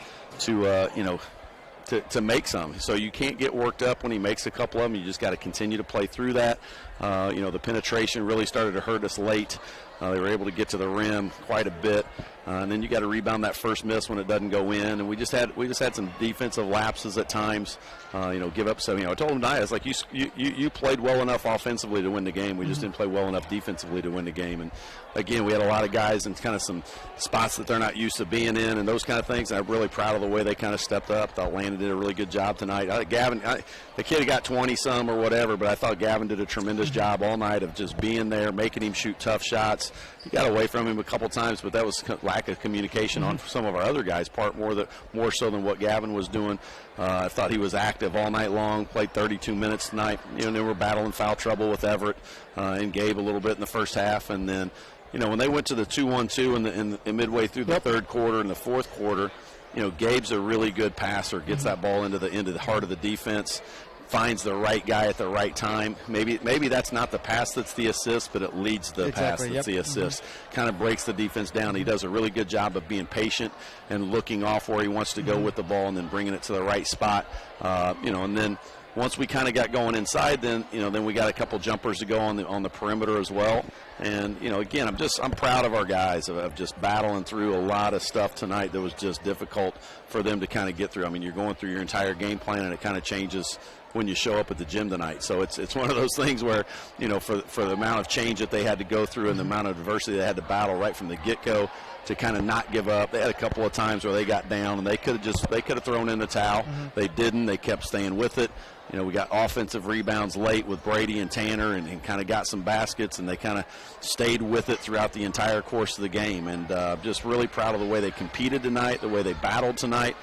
make some. So you can't get worked up when he makes a couple of them. You just got to continue to play through that. The penetration really started to hurt us late. They were able to get to the rim quite a bit. And then you got to rebound that first miss when it doesn't go in. And we just had some defensive lapses at times. Give up some. I told him tonight, I was like, you played well enough offensively to win the game. We just didn't play well enough defensively to win the game. And again, we had a lot of guys in kind of some spots that they're not used to being in and those kind of things. And I'm really proud of the way they kind of stepped up. Thought Landon did a really good job tonight. The kid got 20-some or whatever, but I thought Gavin did a tremendous job all night of just being there, making him shoot tough shots. He got away from him a couple times, but that was lack of communication on some of our other guys' part more so than what Gavin was doing. I thought he was active all night long, played 32 minutes tonight. They were battling foul trouble with Everett and Gabe a little bit in the first half. And then, when they went to the 2-1-2 in midway through the third quarter and the fourth quarter, Gabe's a really good passer, gets that ball into the heart of the defense, finds the right guy at the right time. Maybe that's not the pass that's the assist, but it leads the pass that's the assist. Kind of breaks the defense down. He does a really good job of being patient and looking off where he wants to go with the ball and then bringing it to the right spot. And then once we kind of got going inside, then we got a couple jumpers to go on the perimeter as well. And again, I'm proud of our guys of just battling through a lot of stuff tonight that was just difficult for them to kind of get through. I mean, you're going through your entire game plan, and it kind of changes when you show up at the gym tonight. So it's one of those things where, for the amount of change that they had to go through and the amount of adversity they had to battle right from the get-go to kind of not give up. They had a couple of times where they got down and they could have thrown in the towel. They didn't. They kept staying with it. We got offensive rebounds late with Brady and Tanner and kind of got some baskets, and they kind of stayed with it throughout the entire course of the game. And just really proud of the way they competed tonight, the way they battled tonight.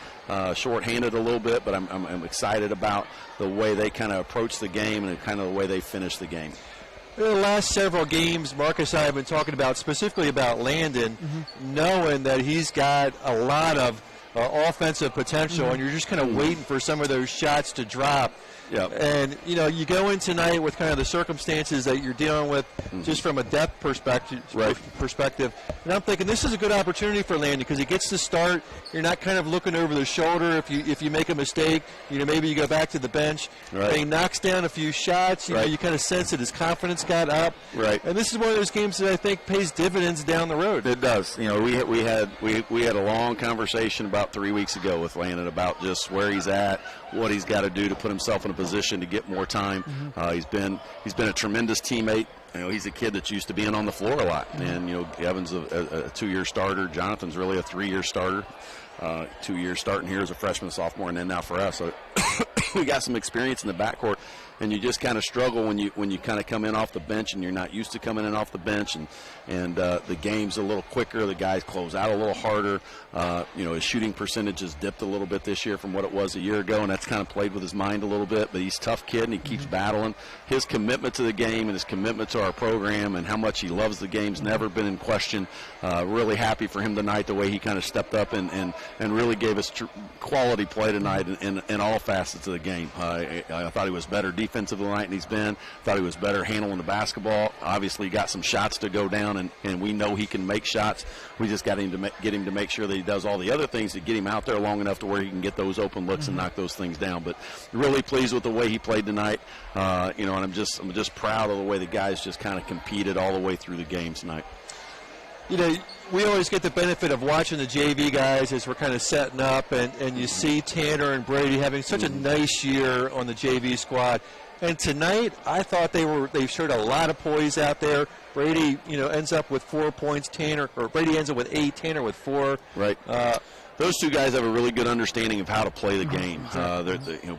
Short-handed a little bit, but I'm excited about the way they kind of approached the game and kind of the way they finished the game. The last several games, Marcus and I have been talking about, specifically about Landon, knowing that he's got a lot of offensive potential, and you're just kind of waiting for some of those shots to drop. Yep. And, you go in tonight with kind of the circumstances that you're dealing with just from a depth perspective. And I'm thinking this is a good opportunity for Landon because he gets to start. You're not kind of looking over the shoulder if you make a mistake. Maybe you go back to the bench. Right. And he knocks down a few shots. You kind of sense that his confidence got up. Right. And this is one of those games that I think pays dividends down the road. It does. We had a long conversation about 3 weeks ago with Landon about just where he's at, what he's got to do to put himself in a position to get more time. He's been a tremendous teammate. He's a kid that's used to being on the floor a lot. And, Evan's a 2-year starter. Jonathan's really a 3-year starter. 2 years starting here as a freshman, sophomore, and then now for us. So we got some experience in the backcourt. And you just kind of struggle when you kind of come in off the bench and you're not used to coming in off the bench, and the game's a little quicker. The guys close out a little harder. His shooting percentage has dipped a little bit this year from what it was a year ago, and that's kind of played with his mind a little bit. But he's a tough kid, and he keeps battling. His commitment to the game and his commitment to our program and how much he loves the game's never been in question. Really happy for him tonight, the way he kind of stepped up and really gave us quality play tonight in all facets of the game. I thought he was better better defensive tonight than he's been. Thought he was better handling the basketball. Obviously, got some shots to go down, and we know he can make shots. We just got him to get him to make sure that he does all the other things to get him out there long enough to where he can get those open looks and knock those things down. But really pleased with the way he played tonight. And I'm just proud of the way the guys just kind of competed all the way through the game tonight. We always get the benefit of watching the JV guys as we're kind of setting up, and you see Tanner and Brady having such a nice year on the JV squad. And tonight, I thought they showed a lot of poise out there. Brady, ends up with 4 points. Brady ends up with 8. Tanner with 4. Right. Those two guys have a really good understanding of how to play the game.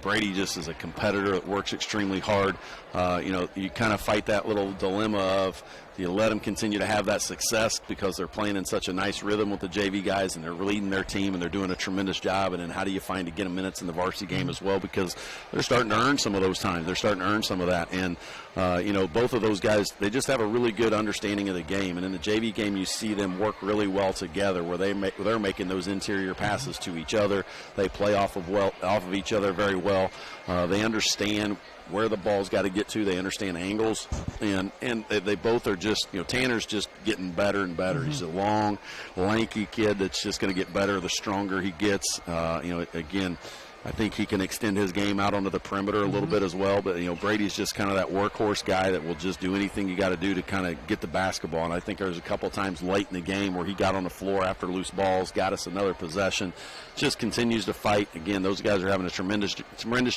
Brady just is a competitor that works extremely hard. You kind of fight that little dilemma of, do you let them continue to have that success because they're playing in such a nice rhythm with the JV guys and they're leading their team and they're doing a tremendous job, and then how do you find to get them minutes in the varsity game as well, because they're starting to earn some of those times. They're starting to earn some of that. And, both of those guys, they just have a really good understanding of the game. And in the JV game, you see them work really well together where they're making those interior passes to each other. They play off of each other very well. They understand where the ball's got to get to. They understand angles, and they both are just, Tanner's just getting better and better. He's a long, lanky kid that's just going to get better the stronger he gets. Again, I think he can extend his game out onto the perimeter a little bit as well. But, Brady's just kind of that workhorse guy that will just do anything you got to do to kind of get the basketball. And I think there was a couple times late in the game where he got on the floor after loose balls, got us another possession, just continues to fight. Again, those guys are having a tremendous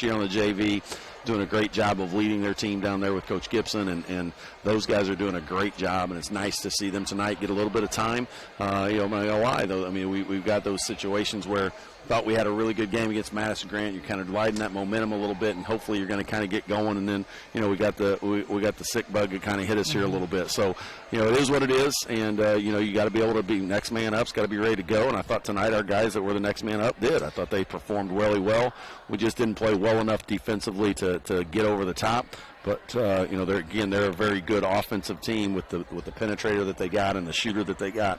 year on the JV, doing a great job of leading their team down there with Coach Gibson, and those guys are doing a great job, and it's nice to see them tonight get a little bit of time. I'm not going to lie, though. I mean, we've got those situations where thought we had a really good game against Madison Grant. You're kind of riding that momentum a little bit, and hopefully you're going to kind of get going. And then, we got the sick bug that kind of hit us here a little bit. So, it is what it is, and you got to be able to be next man up's got to be ready to go. And I thought tonight our guys that were the next man up did. I thought they performed really well. We just didn't play well enough defensively to get over the top. But they're a very good offensive team with the penetrator that they got and the shooter that they got.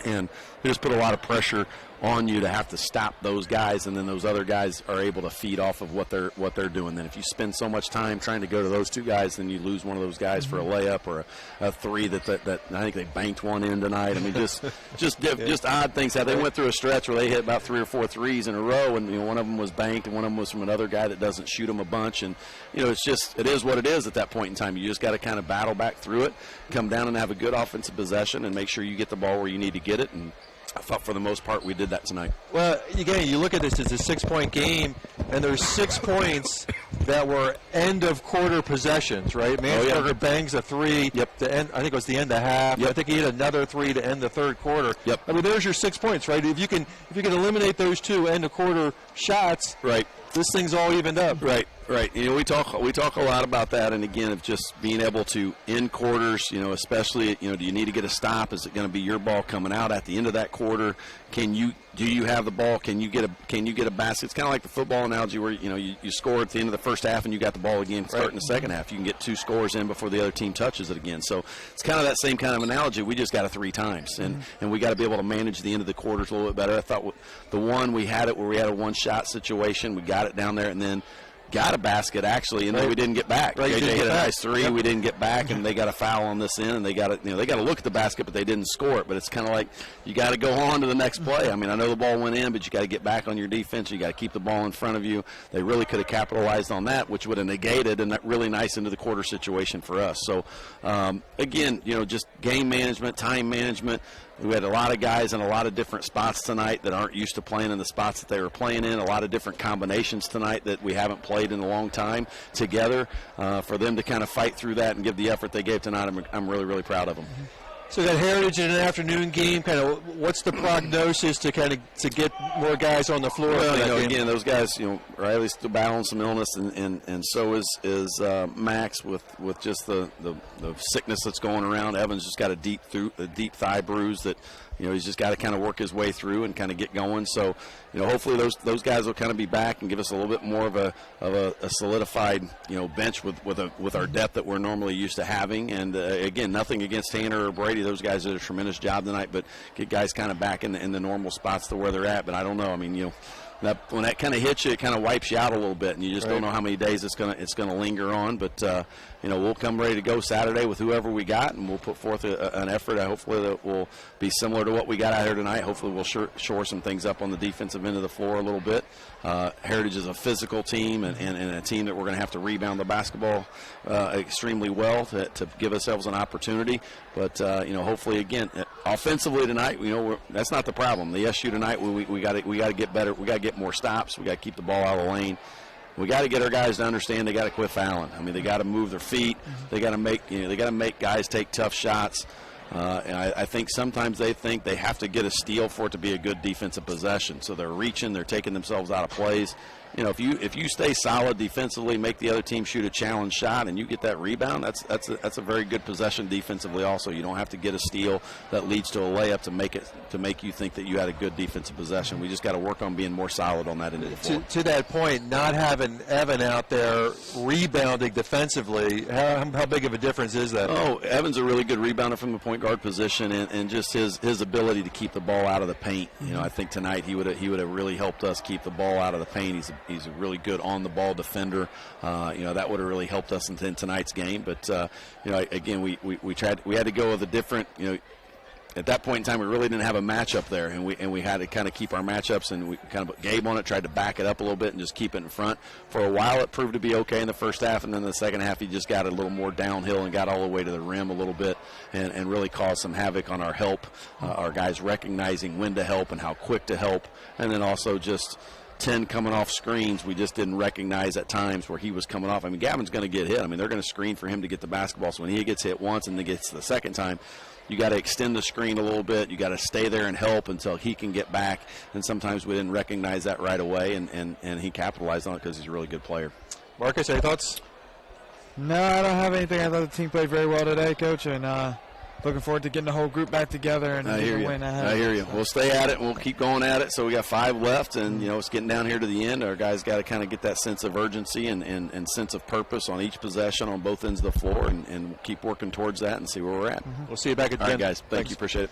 And they just put a lot of pressure on you to have to stop those guys, and then those other guys are able to feed off of what they're doing. Then if you spend so much time trying to go to those two guys, then you lose one of those guys for a layup or a three that I think they banked one in tonight. I mean, just odd things. How they went through a stretch where they hit about 3 or 4 threes in a row, and one of them was banked, and one of them was from another guy that doesn't shoot them a bunch. And it is what it is at that point in time. You just got to kind of battle back through it, come down and have a good offensive possession, and make sure you get the ball where you need to get it. And I thought for the most part we did that tonight. Well, again, you look at this as a 6-point game, and there's 6 points that were end-of-quarter possessions, right? Mansberger bangs a 3 to end. I think it was the end of half. I think he hit another 3 to end the third quarter. I mean, there's your 6 points, right? If you can eliminate those 2 end-of-quarter shots, right, this thing's all evened up. Right. We talk a lot about that, and again, of just being able to end quarters. Especially, do you need to get a stop? Is it going to be your ball coming out at the end of that quarter? Do you have the ball? Can you get a basket? It's kind of like the football analogy where you score at the end of the first half and you got the ball again starting the second half. You can get 2 scores in before the other team touches it again. So it's kind of that same kind of analogy. We just got it 3 times, and we got to be able to manage the end of the quarters a little bit better. I thought the one we had it where we had a one-shot situation, we got it down there, and then got a basket actually, and then we didn't get back. JJ hit a nice 3. We didn't get back, and they got a foul on this end, and they got to look at the basket, but they didn't score it. But it's kind of like you got to go on to the next play. I mean, I know the ball went in, but you got to get back on your defense. You got to keep the ball in front of you. They really could have capitalized on that, which would have negated and that really nice into the quarter situation for us. So again, just game management, time management. We had a lot of guys in a lot of different spots tonight that aren't used to playing in the spots that they were playing in. A lot of different combinations tonight that we haven't played in a long time together. For them to kind of fight through that and give the effort they gave tonight, I'm really, really proud of them. So that Heritage in an afternoon game, kind of what's the prognosis to get more guys on the floor? Well, again, those guys, Riley's still battling some illness, and so is Max with just the sickness that's going around. Evans just got a deep thigh bruise that he's just got to kind of work his way through and kind of get going. So hopefully those guys will kind of be back and give us a little bit more of a solidified bench with our depth that we're normally used to having. And again, nothing against Tanner or Brady. Those guys did a tremendous job tonight, but get guys kind of back in the normal spots to where they're at. But I don't know. I mean, when that kind of hits you, it kind of wipes you out a little bit, and you just don't know how many days it's gonna linger on. But we'll come ready to go Saturday with whoever we got, and we'll put forth an effort. Hopefully that will be similar to what we got out here tonight. Hopefully we'll shore some things up on the defensive end of the floor a little bit. Heritage is a physical team and a team that we're going to have to rebound the basketball extremely well to give ourselves an opportunity. But hopefully again, offensively tonight, that's not the problem. The SU tonight, we got to get better. We got to get more stops. We got to keep the ball out of the lane. We got to get our guys to understand they got to quit fouling. I mean, they got to move their feet. They got to make guys take tough shots. And I think sometimes they think they have to get a steal for it to be a good defensive possession. So they're reaching, they're taking themselves out of plays. If you stay solid defensively, make the other team shoot a challenge shot, and you get that rebound, that's a very good possession defensively. Also, you don't have to get a steal that leads to a layup to make you think that you had a good defensive possession. We just got to work on being more solid on that end of the floor. To that point, not having Evan out there rebounding defensively, how big of a difference is that? Oh, Evan's a really good rebounder from the point guard position, and just his ability to keep the ball out of the paint. I think tonight he would have really helped us keep the ball out of the paint. He's a really good on-the-ball defender. That would have really helped us in tonight's game. But again, we had to go with a different. At that point in time, we really didn't have a matchup there, and we had to kind of keep our matchups, and we kind of gave on it, tried to back it up a little bit, and just keep it in front. For a while, it proved to be okay in the first half, and then the second half, he just got a little more downhill and got all the way to the rim a little bit, and really caused some havoc on our help, our guys recognizing when to help and how quick to help, and then also just 10 coming off screens, we just didn't recognize at times where he was coming off. I mean, Gavin's going to get hit. I mean, they're going to screen for him to get the basketball. So when he gets hit once and then gets the second time, you got to extend the screen a little bit. You got to stay there and help until he can get back. And sometimes we didn't recognize that right away, and he capitalized on it because he's a really good player. Marcus, any thoughts? No, I don't have anything. I thought the team played very well today, Coach, and looking forward to getting the whole group back together and getting a win ahead. I hear you. We'll stay at it, and we'll keep going at it. So we got 5 left, and, it's getting down here to the end. Our guys got to kind of get that sense of urgency and sense of purpose on each possession on both ends of the floor, and keep working towards that and see where we're at. We'll see you back at the end. All right, guys. Thank you. Appreciate it.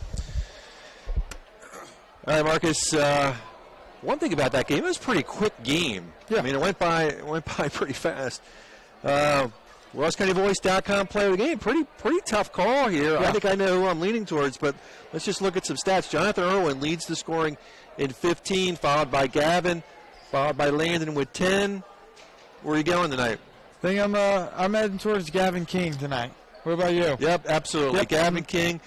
All right, Marcus. One thing about that game, it was a pretty quick game. Yeah. I mean, it went by pretty fast. WellsCountyVoice.com player of the game. Pretty tough call here. Yeah. I think I know who I'm leaning towards, but let's just look at some stats. Jonathan Irwin leads the scoring in 15, followed by Gavin, followed by Landon with 10. Where are you going tonight? I think I'm heading towards Gavin King tonight. What about you? Yep, absolutely. Yep. Gavin King.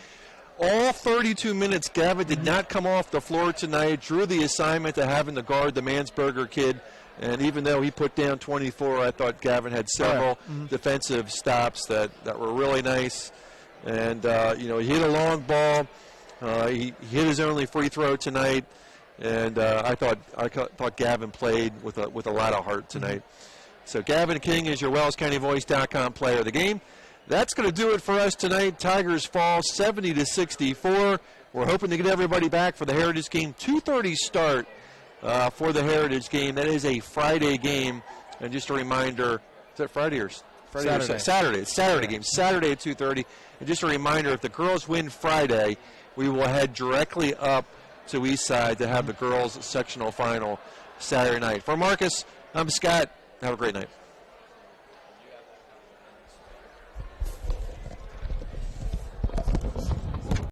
All 32 minutes, Gavin did not come off the floor tonight, drew the assignment to having to guard the Mansberger kid. And even though he put down 24, I thought Gavin had several defensive stops that were really nice. And, he hit a long ball. He hit his only free throw tonight. And I thought Gavin played with a lot of heart tonight. So Gavin King is your WellsCountyVoice.com player of the game. That's going to do it for us tonight. Tigers fall 70-64. We're hoping to get everybody back for the Heritage game. 2:30 start. For the Heritage game. That is a Friday game. And just a reminder, is that Friday or Saturday? Saturday. It's Saturday game. Saturday at 2:30. And just a reminder, if the girls win Friday, we will head directly up to Eastside to have the girls' sectional final Saturday night. For Marcus, I'm Scott. Have a great night.